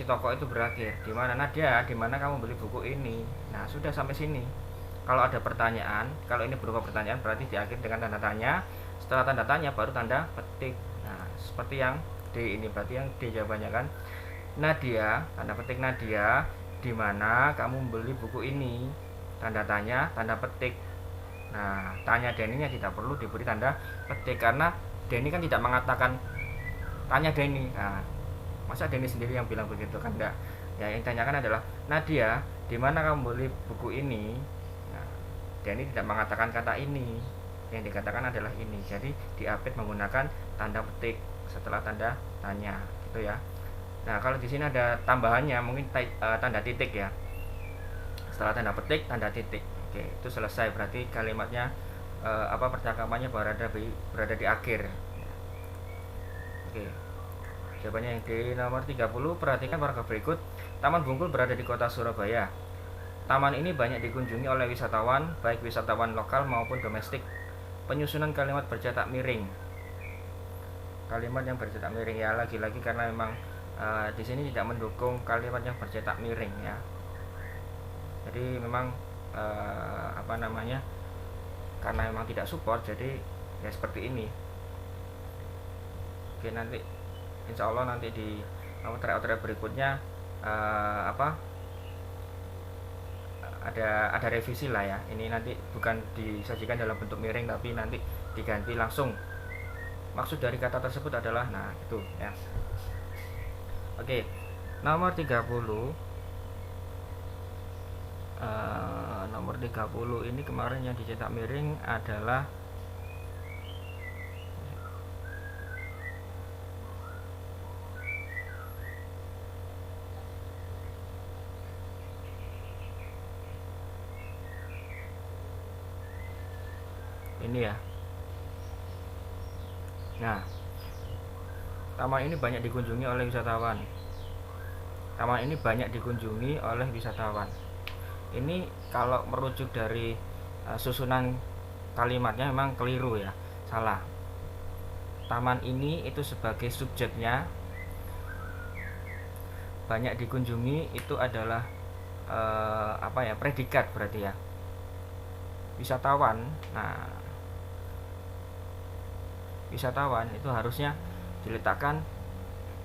[SPEAKER 1] tokoh itu berakhir. Di mana Nadia, di mana kamu beli buku ini? Nah, sudah sampai sini. Kalau ada pertanyaan, kalau ini berupa pertanyaan berarti diakhiri dengan tanda tanya. Setelah tanda tanya baru tanda petik. Nah, seperti yang D ini, berarti yang D jawabannya kan. Nadia, tanda petik Nadia, di mana kamu beli buku ini? Tanda tanya, tanda petik. Nah, tanya Denny-nya tidak perlu diberi tanda petik karena Denny kan tidak mengatakan tanya Denny. Nah, masa Denny sendiri yang bilang begitu kan enggak ya. Yang ditanyakan adalah Nadia, di mana kamu beli buku ini? Nah, Denny tidak mengatakan kata ini, yang dikatakan adalah ini. Jadi diapit menggunakan tanda petik setelah tanda tanya gitu ya. Nah, kalau di sini ada tambahannya mungkin tanda titik ya. Setelah tanda petik tanda titik. Oke, itu selesai. Berarti kalimatnya percakapannya berada di akhir. Oke, jawabannya yang D. Nomor 30, perhatikan paragraf berikut. Taman Bungkul berada di kota Surabaya. Taman ini banyak dikunjungi oleh wisatawan, baik wisatawan lokal maupun domestik. Penyusunan kalimat bercetak miring. Kalimat yang bercetak miring ya, lagi-lagi karena memang di sini tidak mendukung kalimat yang bercetak miring ya. Jadi memang apa namanya? Karena memang tidak support, jadi ya seperti ini. Oke, nanti insya Allah nanti di tryout berikutnya ada revisi lah ya. Ini nanti bukan disajikan dalam bentuk miring, tapi nanti diganti langsung. Maksud dari kata tersebut adalah, nah itu ya. Oke, nomor 30. Nomor 30 ini kemarin yang dicetak miring adalah ini ya. Nah, taman ini banyak dikunjungi oleh wisatawan. Taman ini banyak dikunjungi oleh wisatawan. Ini kalau merujuk dari susunan kalimatnya memang keliru ya, salah. Taman ini itu sebagai subjeknya, banyak dikunjungi itu adalah predikat berarti ya. Wisatawan. Nah, wisatawan itu harusnya diletakkan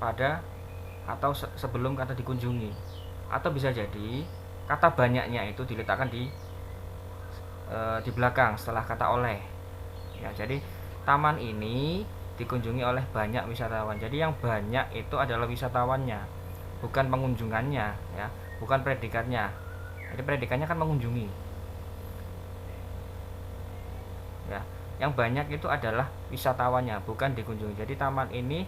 [SPEAKER 1] pada atau sebelum kata dikunjungi, atau bisa jadi kata banyaknya itu diletakkan di belakang setelah kata oleh ya. Jadi taman ini dikunjungi oleh banyak wisatawan, jadi yang banyak itu adalah wisatawannya, bukan pengunjungannya ya, bukan predikatnya. Jadi predikatnya kan mengunjungi ya. Yang banyak itu adalah wisatawannya, bukan dikunjungi. Jadi taman ini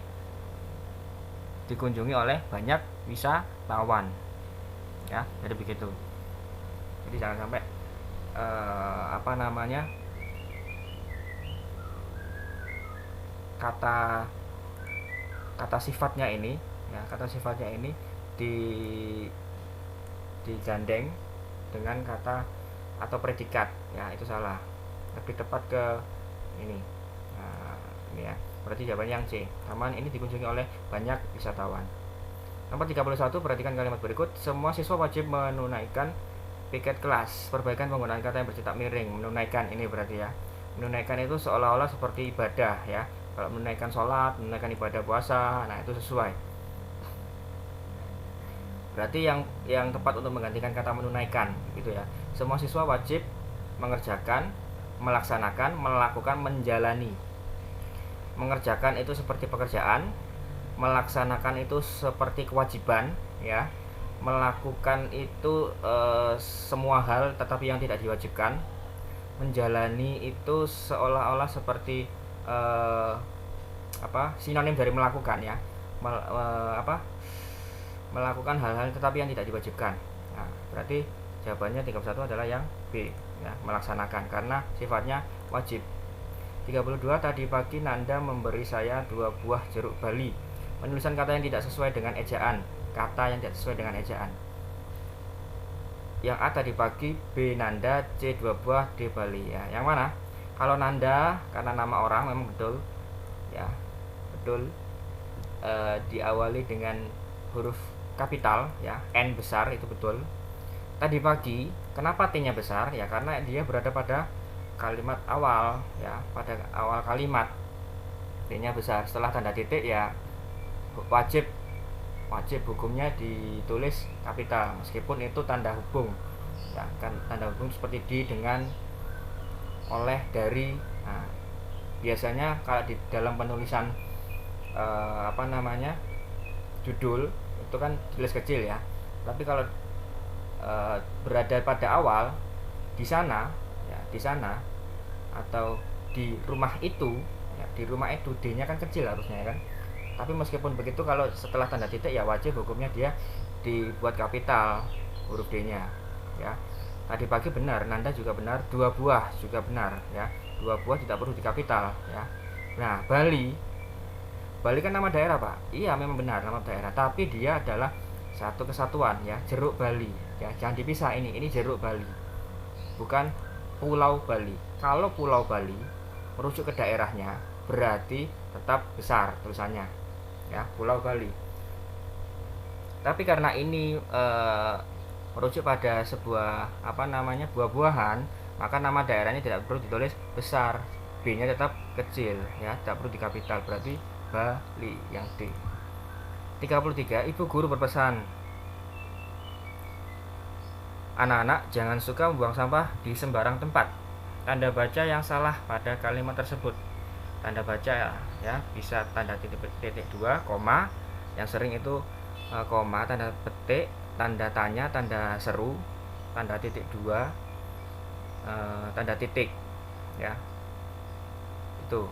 [SPEAKER 1] dikunjungi oleh banyak wisatawan ya, jadi begitu. Jadi jangan sampai kata sifatnya ini ya, kata sifatnya ini digandeng dengan kata atau predikat ya, itu salah. Lebih tepat ke ini. Nah, ini ya. Berarti jawabannya yang C. Taman ini dikunjungi oleh banyak wisatawan. Nomor 31, perhatikan kalimat berikut. Semua siswa wajib menunaikan piket kelas. Perbaikan penggunaan kata yang bercetak miring. Menunaikan ini berarti ya. Menunaikan itu seolah-olah seperti ibadah ya. Kalau menunaikan sholat, menunaikan ibadah puasa, nah itu sesuai. Berarti yang tepat untuk menggantikan kata menunaikan gitu ya. Semua siswa wajib mengerjakan, melaksanakan, melakukan, menjalani. Mengerjakan itu seperti pekerjaan, melaksanakan itu seperti kewajiban ya, melakukan itu semua hal tetapi yang tidak diwajibkan, menjalani itu seolah-olah seperti sinonim dari melakukan ya, melakukan hal-hal tetapi yang tidak diwajibkan. Nah, berarti jawabannya 31 adalah yang B ya, melaksanakan, karena sifatnya wajib. 32, tadi pagi Nanda memberi saya 2 buah jeruk bali. Penulisan kata yang tidak sesuai dengan ejaan. Kata yang tidak sesuai dengan ejaan. Yang A tadi pagi, B Nanda, C 2 buah, D bali ya. Yang mana? Kalau Nanda karena nama orang memang betul ya, betul. Diawali dengan huruf kapital ya, N besar itu betul. Tadi pagi, kenapa T-nya besar? Ya karena dia berada pada kalimat awal ya, pada awal kalimat. T-nya besar. Setelah tanda titik ya wajib hukumnya ditulis kapital meskipun itu tanda hubung ya, kan tanda hubung seperti di, dengan, oleh, dari. Nah, biasanya kalau di dalam penulisan judul itu kan tulis kecil ya, tapi kalau berada pada awal di sana atau di rumah itu ya, di rumah itu D-nya kan kecil harusnya kan. Tapi meskipun begitu kalau setelah tanda titik ya wajib hukumnya dia dibuat kapital huruf D-nya ya. Tadi pagi benar, Nanda juga benar, 2 buah juga benar ya. 2 buah tidak perlu dikapital ya. Nah, Bali kan nama daerah, Pak. Iya, memang benar nama daerah, tapi dia adalah satu kesatuan ya, Jeruk Bali. Ya, jangan dipisah ini. Ini Jeruk Bali, bukan Pulau Bali. Kalau Pulau Bali merujuk ke daerahnya, berarti tetap besar tulisannya. Ya, Pulau Bali. Tapi karena ini merujuk pada sebuah buah-buahan, maka nama daerahnya tidak perlu ditulis besar, B-nya tetap kecil ya, tidak perlu dikapital, berarti Bali yang D. 33. Ibu guru berpesan, anak-anak jangan suka membuang sampah di sembarang tempat. Tanda baca yang salah pada kalimat tersebut. Tanda baca ya bisa tanda titik 2, koma, yang sering itu koma, tanda petik, tanda tanya, tanda seru, tanda titik 2, tanda titik ya, itu.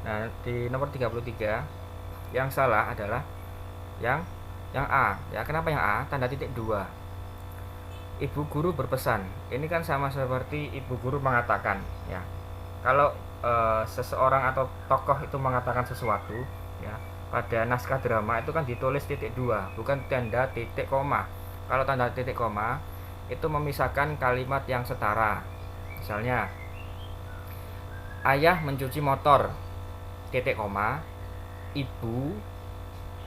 [SPEAKER 1] Nah, di nomor 33 yang salah adalah yang A ya. Kenapa yang A? Tanda titik 2. Ibu guru berpesan. Ini kan sama seperti ibu guru mengatakan ya. Kalau seseorang atau tokoh itu mengatakan sesuatu ya, pada naskah drama itu kan ditulis titik 2, bukan tanda titik koma. Kalau tanda titik koma itu memisahkan kalimat yang setara. Misalnya, ayah mencuci motor, titik koma, ibu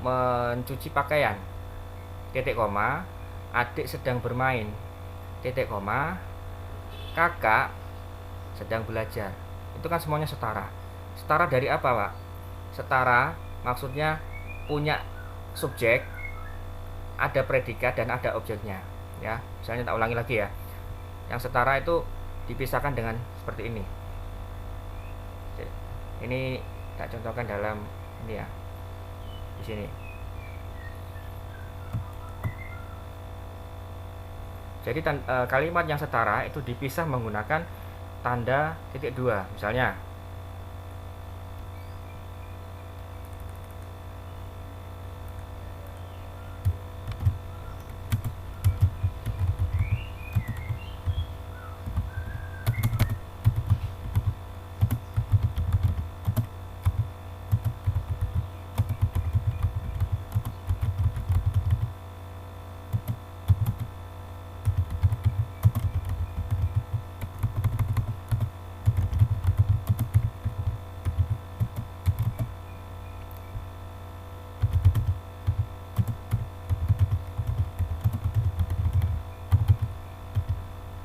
[SPEAKER 1] mencuci pakaian, titik koma, adik sedang bermain, titik koma, kakak sedang belajar. Itu kan semuanya setara. Setara dari apa, Pak? Setara maksudnya punya subjek, ada predikat dan ada objeknya ya. Misalnya tak ulangi lagi ya. Yang setara itu dipisahkan dengan seperti ini. Ini tak contohkan dalam ini ya, di sini. Jadi kalimat yang setara itu dipisah menggunakan tanda titik 2. Misalnya,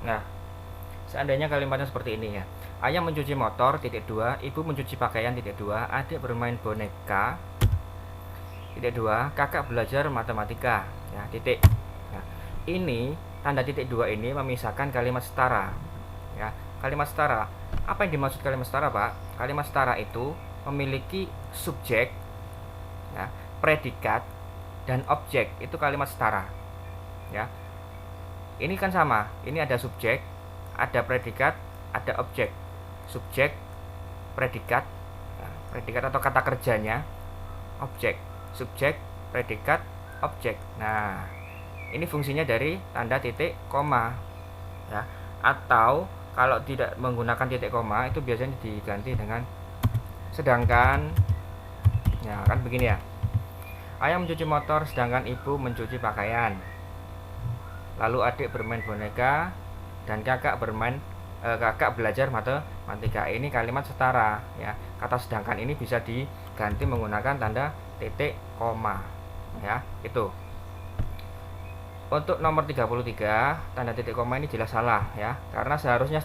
[SPEAKER 1] nah, seandainya kalimatnya seperti ini ya. Ayah mencuci motor, titik 2, ibu mencuci pakaian, titik 2, adik bermain boneka, titik 2, kakak belajar matematika, ya, titik. Nah, ini tanda titik 2 ini memisahkan kalimat setara. Ya, kalimat setara. Apa yang dimaksud kalimat setara, Pak? Kalimat setara itu memiliki subjek, ya, predikat dan objek. Itu kalimat setara. Ya. Ini kan sama. Ini ada subjek, ada predikat, ada objek. Subjek, predikat, predikat atau kata kerjanya, objek. Subjek, predikat, objek. Nah, ini fungsinya dari tanda titik koma ya. Atau kalau tidak menggunakan titik koma itu biasanya diganti dengan sedangkan. Ya, kan begini ya. Ayah mencuci motor sedangkan ibu mencuci pakaian. Lalu adik bermain boneka dan kakak belajar matematika. Ini kalimat setara ya. Kata sedangkan ini bisa diganti menggunakan tanda titik koma ya. Itu. Untuk nomor 33, tanda titik koma ini jelas salah ya. Karena seharusnya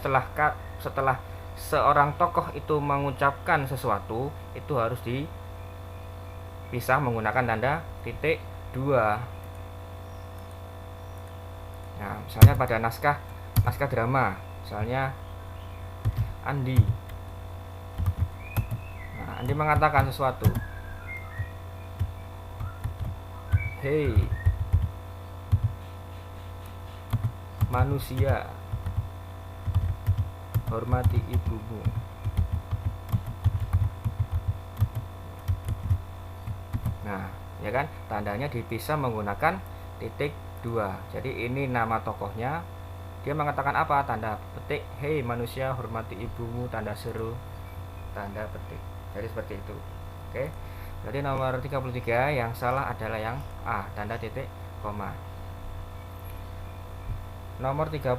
[SPEAKER 1] setelah seorang tokoh itu mengucapkan sesuatu, itu harus dipisah menggunakan tanda titik 2. Nah, misalnya pada naskah drama, misalnya Andi. Nah, Andi mengatakan sesuatu. Hei, manusia, hormati ibumu. Nah, ya kan, tandanya dipisah menggunakan titik 2. Jadi ini nama tokohnya. Dia mengatakan apa? Tanda petik, hei manusia hormati ibumu, tanda seru, tanda petik. Jadi seperti itu. Oke. Jadi nomor 33 yang salah adalah yang A, tanda titik koma. Nomor 34,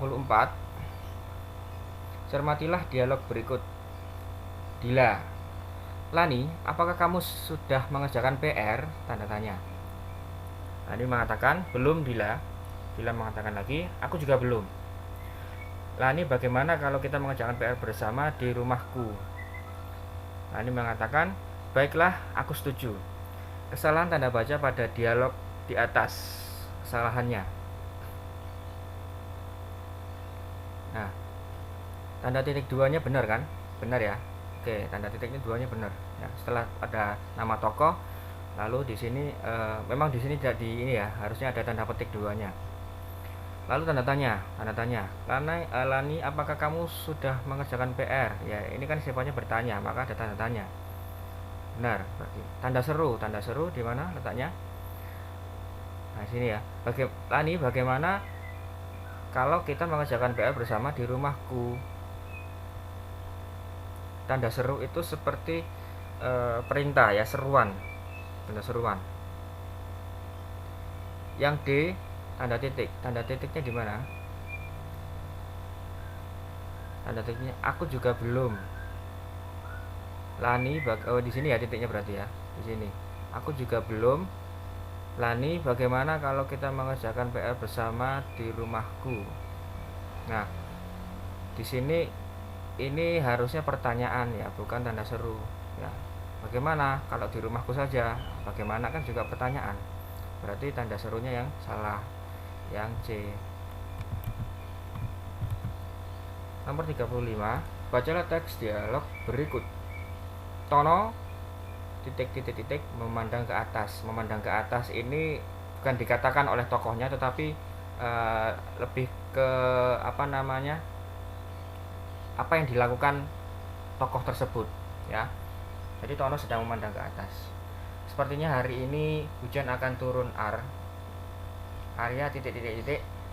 [SPEAKER 1] cermatilah dialog berikut. Dila, Lani, apakah kamu sudah mengerjakan PR? Tanda tanya. Lani mengatakan, belum Dila. Dila mengatakan lagi, aku juga belum. Lani, bagaimana kalau kita mengerjakan PR bersama di rumahku? Lani mengatakan, baiklah, aku setuju. Kesalahan tanda baca pada dialog di atas. Kesalahannya. Nah, tanda titik duanya benar kan? Benar ya. Oke, tanda titiknya duanya benar. Ya, setelah ada nama tokoh, lalu di sini memang di sini tidak di ini ya, harusnya ada tanda petik duanya. Lalu tanda tanya, Lani, apakah kamu sudah mengerjakan PR? Ya, ini kan sifatnya bertanya, maka ada tanda tanya. Benar, berarti. Tanda seru di mana letaknya? Nah, sini ya. Lani, bagaimana kalau kita mengerjakan PR bersama di rumahku? Tanda seru itu seperti perintah ya, seruan. Tanda seruan. Yang D, tanda titik. Tanda titiknya di mana? Tanda titiknya aku juga belum. Lani, di sini ya titiknya berarti ya. Di sini. Aku juga belum. Lani, bagaimana kalau kita mengerjakan PR bersama di rumahku? Nah, di sini ini harusnya pertanyaan ya, bukan tanda seru ya. Bagaimana kalau di rumahku saja? Bagaimana kan juga pertanyaan. Berarti tanda serunya yang salah. Yang C. Nomor 35, bacalah teks dialog berikut. Tono titik memandang ke atas. Memandang ke atas ini bukan dikatakan oleh tokohnya, tetapi lebih ke apa yang dilakukan tokoh tersebut ya. Jadi Tono sedang memandang ke atas. Sepertinya hari ini hujan akan turun Arya titik.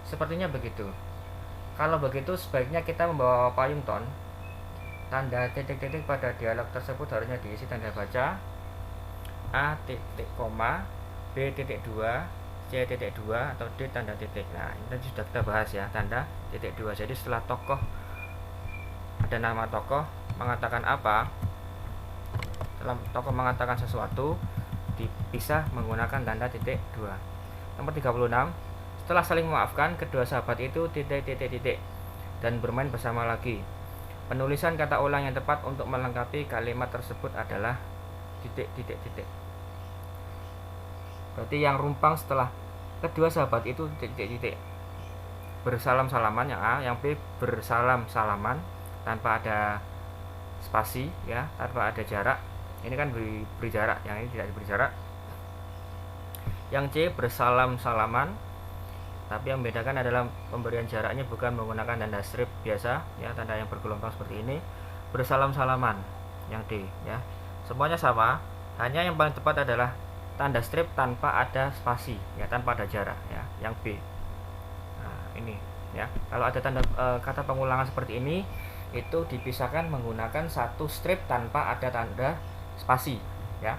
[SPEAKER 1] Sepertinya begitu. Kalau begitu sebaiknya kita membawa payung, Ton. Tanda titik pada dialog tersebut harusnya diisi tanda baca A titik koma, B titik 2, C titik 2 atau D tanda titik. Nah, ini tadi sudah kita bahas ya, tanda titik 2. Jadi setelah ada nama tokoh mengatakan apa, setelah tokoh mengatakan sesuatu, dipisah menggunakan tanda titik 2. Nomor 36, setelah saling memaafkan, kedua sahabat itu titik dan bermain bersama lagi. Penulisan kata ulang yang tepat untuk melengkapi kalimat tersebut adalah titik. Berarti yang rumpang setelah kedua sahabat itu titik. Bersalam-salaman yang A, yang B bersalam-salaman tanpa ada spasi ya, tanpa ada jarak. Ini kan beri jarak, yang ini tidak diberi jarak. Yang C bersalam-salaman, tapi yang membedakan adalah pemberian jaraknya bukan menggunakan tanda strip biasa ya, tanda yang bergelombang seperti ini. Bersalam-salaman yang D ya. Semuanya sama, hanya yang paling tepat adalah tanda strip tanpa ada spasi ya, tanpa ada jarak ya, yang B. Nah, ini ya. Kalau ada tanda kata pengulangan seperti ini, itu dipisahkan menggunakan satu strip tanpa ada tanda spasi ya.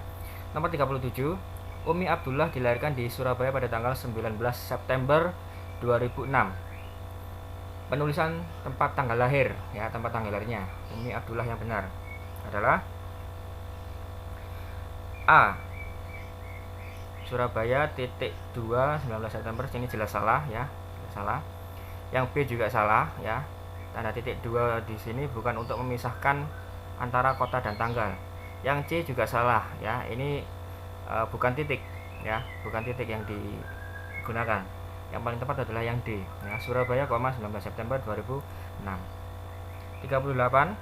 [SPEAKER 1] Nomor 37, Umi Abdullah dilahirkan di Surabaya pada tanggal 19 September 2006. Penulisan tempat tanggal lahir ya, tempat tanggal lahirnya Umi Abdullah yang benar adalah A Surabaya titik 2 19 September. Ini jelas salah ya, salah. Yang B juga salah ya. Tanda titik 2 di sini bukan untuk memisahkan antara kota dan tanggal. Yang C juga salah ya. Ini bukan titik ya, bukan titik yang digunakan. Yang paling tepat adalah yang D ya, Surabaya, 19 September 2006. 38,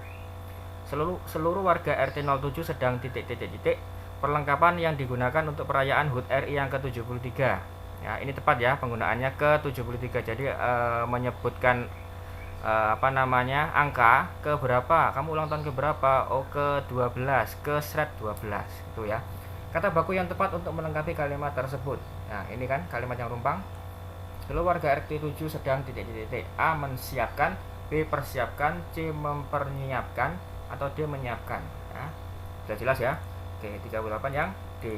[SPEAKER 1] seluruh warga RT 07 sedang titik. Perlengkapan yang digunakan untuk perayaan HUT RI yang ke-73 ya, ini tepat ya penggunaannya ke-73. Jadi menyebutkan angka ke berapa, kamu ulang tahun ke berapa, oh ke-12, ke seret 12 itu ya. Kata baku yang tepat untuk melengkapi kalimat tersebut. Nah, ini kan kalimat yang rumpang. Seluruh warga RT 7 sedang titik. A menyiapkan, B persiapkan, C mempersiapkan, atau D menyiapkan ya. Sudah jelas ya. Oke, 38 yang D.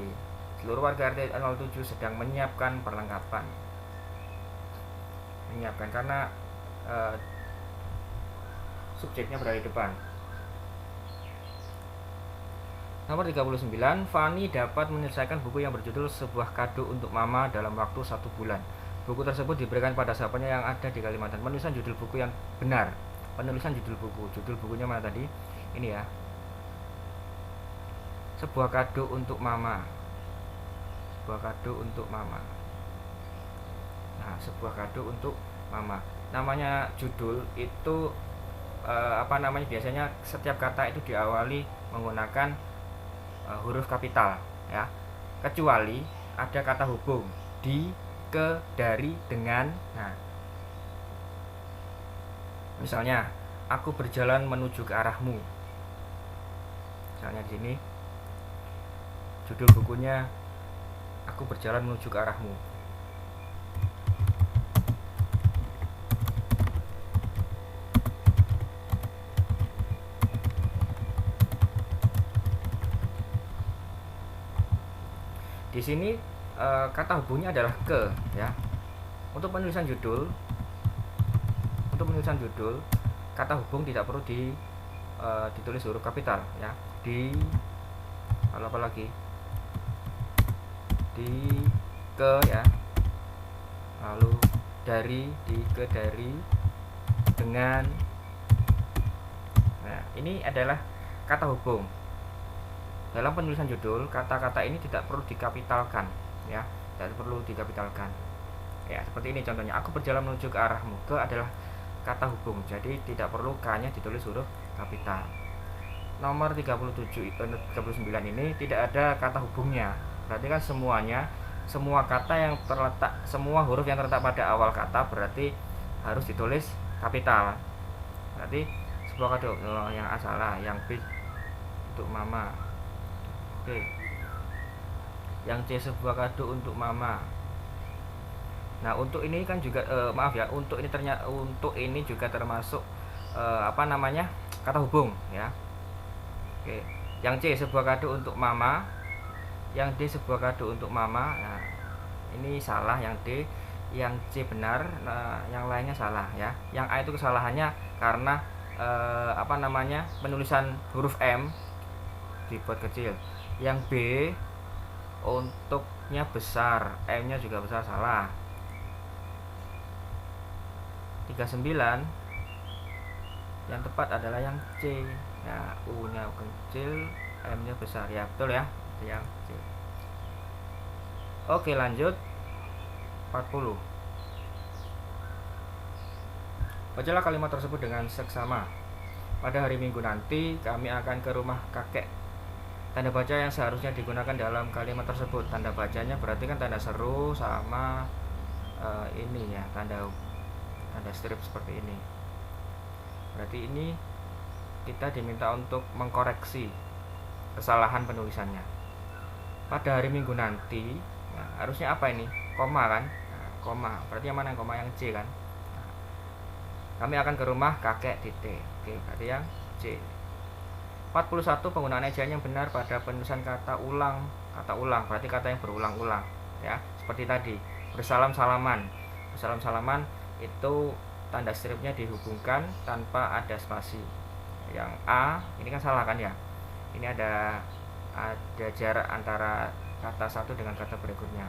[SPEAKER 1] Seluruh warga RT 07 sedang menyiapkan perlengkapan. Menyiapkan karena subjeknya berada di depan. Nomor 39, Fani dapat menyelesaikan buku yang berjudul Sebuah Kado untuk Mama dalam waktu 1 bulan. Buku tersebut diberikan pada siapanya yang ada di Kalimantan. Penulisan judul buku yang benar. Penulisan judul buku. Judul bukunya mana tadi? Ini ya. Sebuah Kado untuk Mama. Sebuah Kado untuk Mama. Nah, sebuah kado untuk Mama. Namanya judul itu biasanya setiap kata itu diawali menggunakan huruf kapital ya, kecuali ada kata hubung di, ke, dari, dengan. Nah, misalnya aku berjalan menuju ke arahmu. Misalnya di sini judul bukunya Aku Berjalan Menuju ke Arahmu. Di sini kata hubungnya adalah ke ya. Untuk penulisan judul kata hubung tidak perlu ditulis huruf kapital ya. Apalagi di, ke ya. Lalu dari, di, ke, dari, dengan. Nah, ini adalah kata hubung. Dalam penulisan judul, kata-kata ini tidak perlu dikapitalkan ya, tidak perlu dikapitalkan. Ya, seperti ini contohnya, aku berjalan menuju ke arahmu. Ke adalah kata hubung, jadi tidak perlu K-nya ditulis huruf kapital. Nomor 39 ini tidak ada kata hubungnya. Berarti kan semua kata yang terletak, semua huruf yang terletak pada awal kata berarti harus ditulis kapital. Berarti sebuah kado yang A salah, yang B untuk Mama. Oke. Yang C sebuah kado untuk Mama. Nah, untuk ini kan juga untuk ini juga termasuk kata hubung ya. Oke. Yang C sebuah kado untuk Mama. Yang D sebuah kado untuk Mama. Nah, ini salah yang D, yang C benar, nah, yang lainnya salah ya. Yang A itu kesalahannya karena penulisan huruf M dibuat kecil. Yang B untuknya besar, M-nya juga besar, salah. 39 yang tepat adalah yang C ya, U-nya kecil, M-nya besar ya, betul ya, itu yang C. Oke, lanjut 40. Bacalah kalimat tersebut dengan seksama. Pada hari Minggu nanti kami akan ke rumah kakek. Tanda baca yang seharusnya digunakan dalam kalimat tersebut, tanda bacanya berarti kan tanda seru sama ini ya, tanda strip seperti ini. Berarti ini kita diminta untuk mengkoreksi kesalahan penulisannya. Pada hari Minggu nanti, nah, harusnya apa ini? Koma kan? Nah, koma. Berarti yang mana yang koma? Yang C kan? Nah, kami akan ke rumah kakek titik. Oke, berarti yang C. 41 penggunaan ejaan yang benar pada penulisan kata ulang berarti kata yang berulang-ulang ya, seperti tadi bersalam-salaman itu tanda stripnya dihubungkan tanpa ada spasi. Yang A ini kan salah kan ya, ini ada jarak antara kata satu dengan kata berikutnya.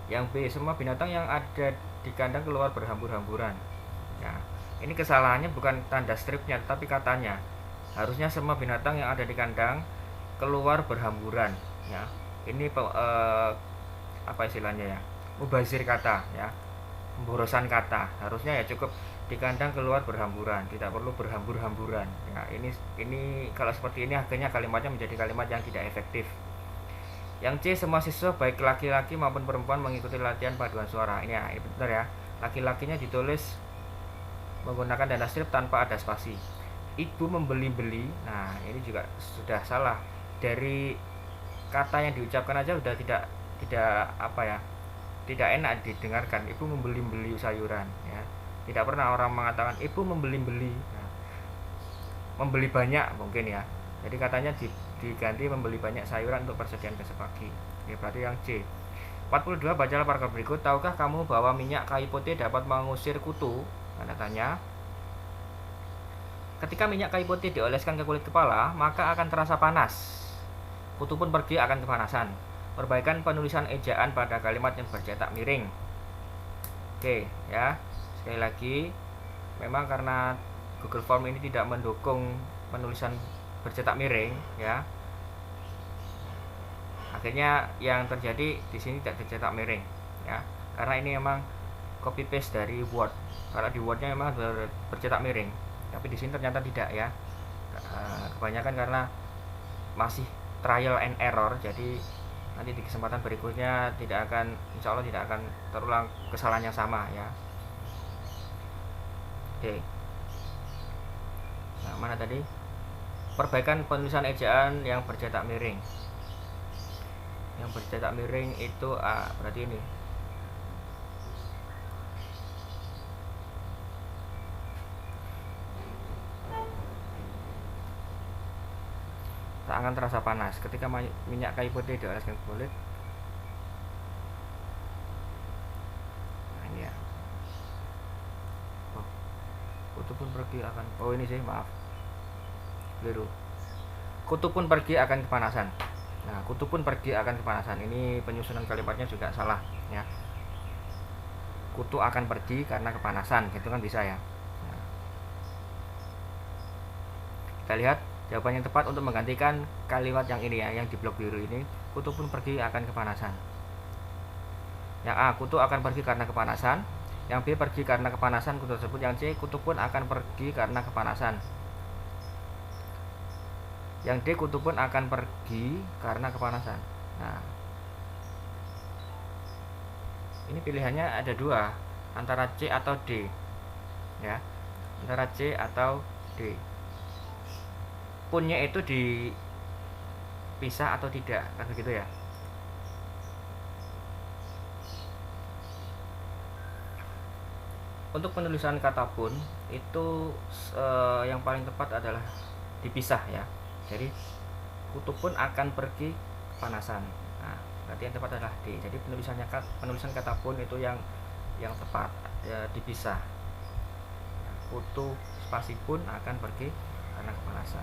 [SPEAKER 1] Yang B, semua binatang yang ada di kandang keluar berhambur-hamburan ya. Ini kesalahannya bukan tanda stripnya tapi katanya. Harusnya semua binatang yang ada di kandang keluar berhamburan ya. Ini apa istilahnya ya? Mubazir kata ya. Pemborosan kata. Harusnya ya cukup di kandang keluar berhamburan, tidak perlu berhambur-hamburan. Ya, ini kalau seperti ini akhirnya kalimatnya menjadi kalimat yang tidak efektif. Yang C, semua siswa baik laki-laki maupun perempuan mengikuti latihan paduan suara. Ini ya, ini benar ya. Laki-lakinya ditulis menggunakan tanda strip tanpa ada spasi. Ibu membeli-beli. Nah, ini juga sudah salah. Dari kata yang diucapkan aja sudah tidak enak didengarkan. Ibu membeli-beli sayuran ya. Tidak pernah orang mengatakan ibu membeli-beli. Nah, membeli banyak mungkin ya. Jadi katanya diganti membeli banyak sayuran untuk persediaan besok pagi. Ya, berarti yang C. 42, bacalah paragraf berikut. Tahukah kamu bahwa minyak kayu putih dapat mengusir kutu? Tanda tanya. Ketika minyak kayu putih dioleskan ke kulit kepala, maka akan terasa panas. Kutu pun pergi akan kepanasan. Perbaikan penulisan ejaan pada kalimat yang bercetak miring. Oke, ya. Sekali lagi, memang karena Google Form ini tidak mendukung penulisan bercetak miring, ya. Akhirnya yang terjadi di sini tidak tercetak miring, ya. Karena ini memang copy paste dari Word. Kalau di Wordnya memang bercetak miring, tapi di sini ternyata tidak, ya. Kebanyakan karena masih trial and error, jadi nanti di kesempatan berikutnya insya Allah tidak akan terulang kesalahan yang sama, ya. Oke. Nah, mana tadi? Perbaikan penulisan ejaan yang bercetak miring. Yang bercetak miring itu A, berarti ini. Tak akan terasa panas ketika minyak kayu putih dioleskan ke kulit. Nah, ini ya. Kutu pun pergi akan. Oh, ini sih, maaf. Keliru. Kutu pun pergi akan kepanasan. Nah, kutu pun pergi akan kepanasan. Ini penyusunan kalimatnya juga salah, ya. Kutu akan pergi karena kepanasan, gitu kan bisa, ya. Nah, kita lihat jawaban yang tepat untuk menggantikan kalimat yang ini, ya, yang di blok biru ini. Kutu pun pergi akan kepanasan. Yang A, kutu akan pergi karena kepanasan. Yang B, pergi karena kepanasan kutu tersebut. Yang C, kutu pun akan pergi karena kepanasan. Yang D, kutu pun akan pergi karena kepanasan. Nah, ini pilihannya ada dua, antara C atau D, ya, antara C atau D. Punnya itu dipisah atau tidak, kan begitu, ya. Untuk penulisan kata pun itu yang paling tepat adalah dipisah, ya. Jadi kutu pun akan pergi kepanasan. Nah, berarti yang tepat adalah D. Jadi penulisan kata pun itu yang tepat, ya, dipisah. Kutu spasi pun akan pergi karena kepanasan.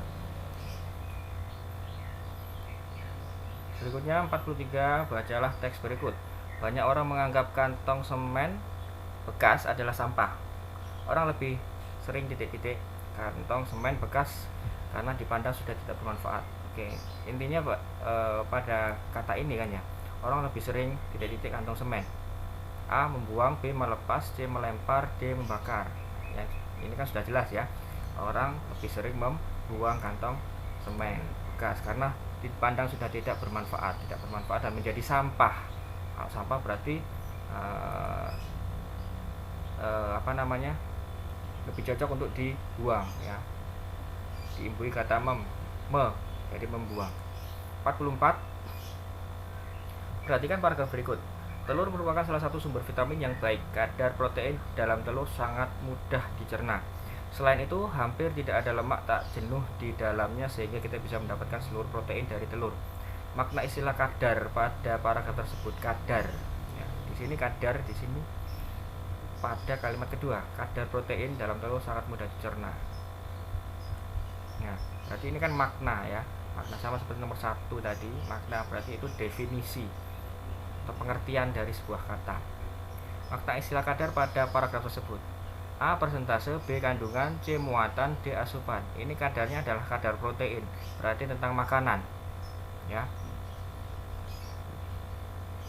[SPEAKER 1] Berikutnya 43, bacalah teks berikut. Banyak orang menganggap kantong semen bekas adalah sampah. Orang lebih sering titik-titik kantong semen bekas karena dipandang sudah tidak bermanfaat. Oke, intinya Pak, pada kata ini kan, ya, orang lebih sering titik-titik kantong semen. A, membuang, B, melepas, C, melempar, D, membakar. Ya, ini kan sudah jelas, ya. Orang lebih sering membuang kantong semen bekas karena dipandang sudah tidak bermanfaat dan menjadi sampah. Kalau sampah berarti lebih cocok untuk dibuang, ya. Diimbui kata jadi membuang. 44, perhatikan paragraf berikut. Telur merupakan salah satu sumber vitamin yang baik. Kadar protein dalam telur sangat mudah dicerna. Selain itu, hampir tidak ada lemak tak jenuh di dalamnya sehingga kita bisa mendapatkan seluruh protein dari telur. Makna istilah kadar pada paragraf tersebut, kadar. Ya, di sini kadar, di sini pada kalimat kedua, kadar protein dalam telur sangat mudah dicerna. Nah, berarti ini kan makna, ya. Makna sama seperti nomor 1 tadi. Makna berarti itu definisi atau pengertian dari sebuah kata. Makna istilah kadar pada paragraf tersebut. A, persentase, B, kandungan, C, muatan, D, asupan. Ini kadarnya adalah kadar protein, berarti tentang makanan, ya.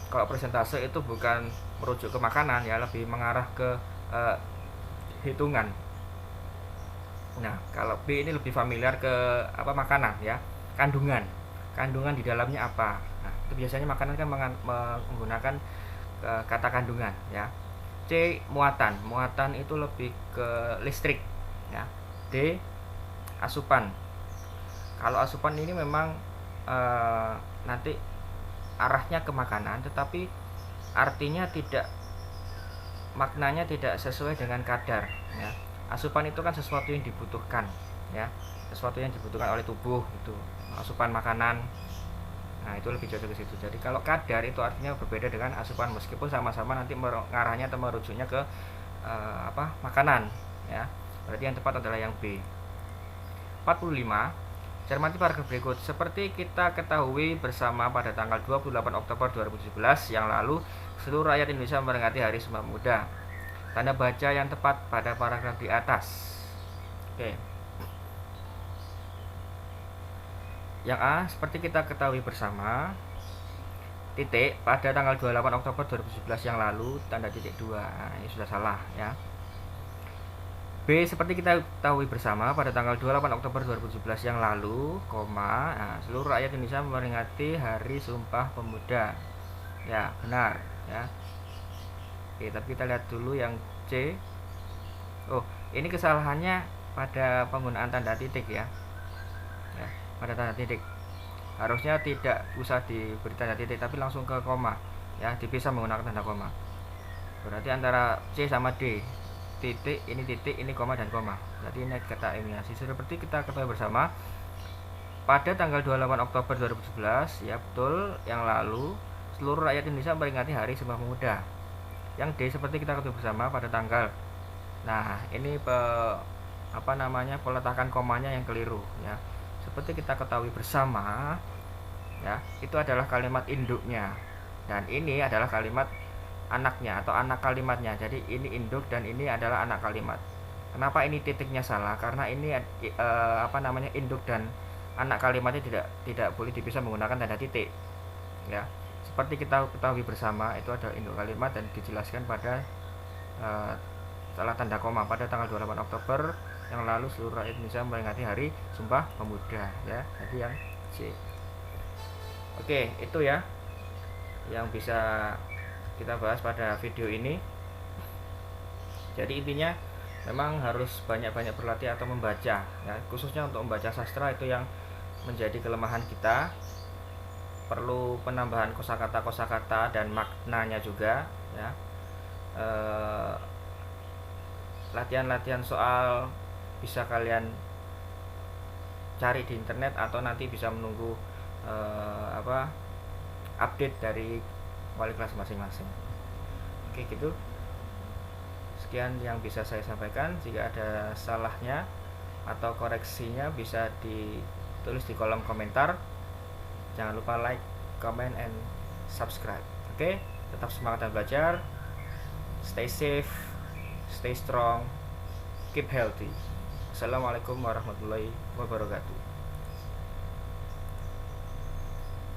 [SPEAKER 1] Kalau persentase itu bukan merujuk ke makanan, ya, lebih mengarah ke hitungan. Nah, kalau B ini lebih familiar ke makanan, ya. Kandungan di dalamnya apa. Nah, itu biasanya makanan kan menggunakan kata kandungan, ya. C, muatan itu lebih ke listrik, ya. D, asupan. Kalau asupan ini memang nanti arahnya ke makanan, tetapi artinya maknanya tidak sesuai dengan kadar, ya. Asupan itu kan sesuatu yang dibutuhkan, ya. sesuatu yang dibutuhkan oleh tubuh itu, asupan makanan. Nah, itu lebih cocok ke situ. Jadi kalau kadar itu artinya berbeda dengan asupan, meskipun sama-sama nanti mengarahnya atau merujuknya ke makanan ya. Berarti yang tepat adalah yang B. 45. Cermati paragraf berikut. Seperti kita ketahui bersama pada tanggal 28 Oktober 2017 yang lalu, seluruh rakyat Indonesia memperingati Hari Sumpah Pemuda. Tanda baca yang tepat pada paragraf di atas. Oke. Yang A, seperti kita ketahui bersama, titik, pada tanggal 28 Oktober 2017 yang lalu, tanda titik 2. Nah, ini sudah salah ya. B, seperti kita ketahui bersama, pada tanggal 28 Oktober 2017 yang lalu, seluruh rakyat Indonesia memperingati Hari Sumpah Pemuda. Ya, benar ya. Oke, tapi kita lihat dulu yang C. Oh, ini kesalahannya pada penggunaan tanda titik ya. Pada tanda titik harusnya tidak usah diberi tanda titik tapi langsung ke koma ya, dipisah menggunakan tanda koma. Berarti antara C sama D, titik ini koma dan koma. Jadi ini kata eliminasi. Seperti kita ketahui bersama, pada tanggal 28 Oktober 2017 ya, betul, yang lalu seluruh rakyat Indonesia memperingati Hari Sumpah Pemuda. Yang D, seperti kita ketahui bersama, pada tanggal. Nah, ini peletakan komanya yang keliru ya. Seperti kita ketahui bersama ya, itu adalah kalimat induknya dan ini adalah kalimat anaknya atau anak kalimatnya. Jadi ini induk dan ini adalah anak kalimat. Kenapa ini titiknya salah? Karena ini induk dan anak kalimatnya tidak boleh dipisah menggunakan tanda titik ya. Seperti kita ketahui bersama, itu adalah induk kalimat dan dijelaskan pada setelah tanda koma, pada tanggal 28 Oktober yang lalu seluruh rakyat Indonesia memperingati Hari Sumpah Pemuda ya. Jadi yang C. Oke, itu ya yang bisa kita bahas pada video ini. Jadi intinya memang harus banyak-banyak berlatih atau membaca ya, khususnya untuk membaca sastra itu yang menjadi kelemahan kita. Perlu penambahan kosakata dan maknanya juga ya. Latihan-latihan soal bisa kalian cari di internet atau nanti bisa menunggu update dari wali kelas masing-masing. Oke, gitu. Sekian yang bisa saya sampaikan. Jika ada salahnya atau koreksinya bisa ditulis di kolom komentar. Jangan lupa like, comment, and subscribe. Oke, tetap semangat dan belajar. Stay safe, stay strong, keep healthy. Assalamualaikum warahmatullahi wabarakatuh.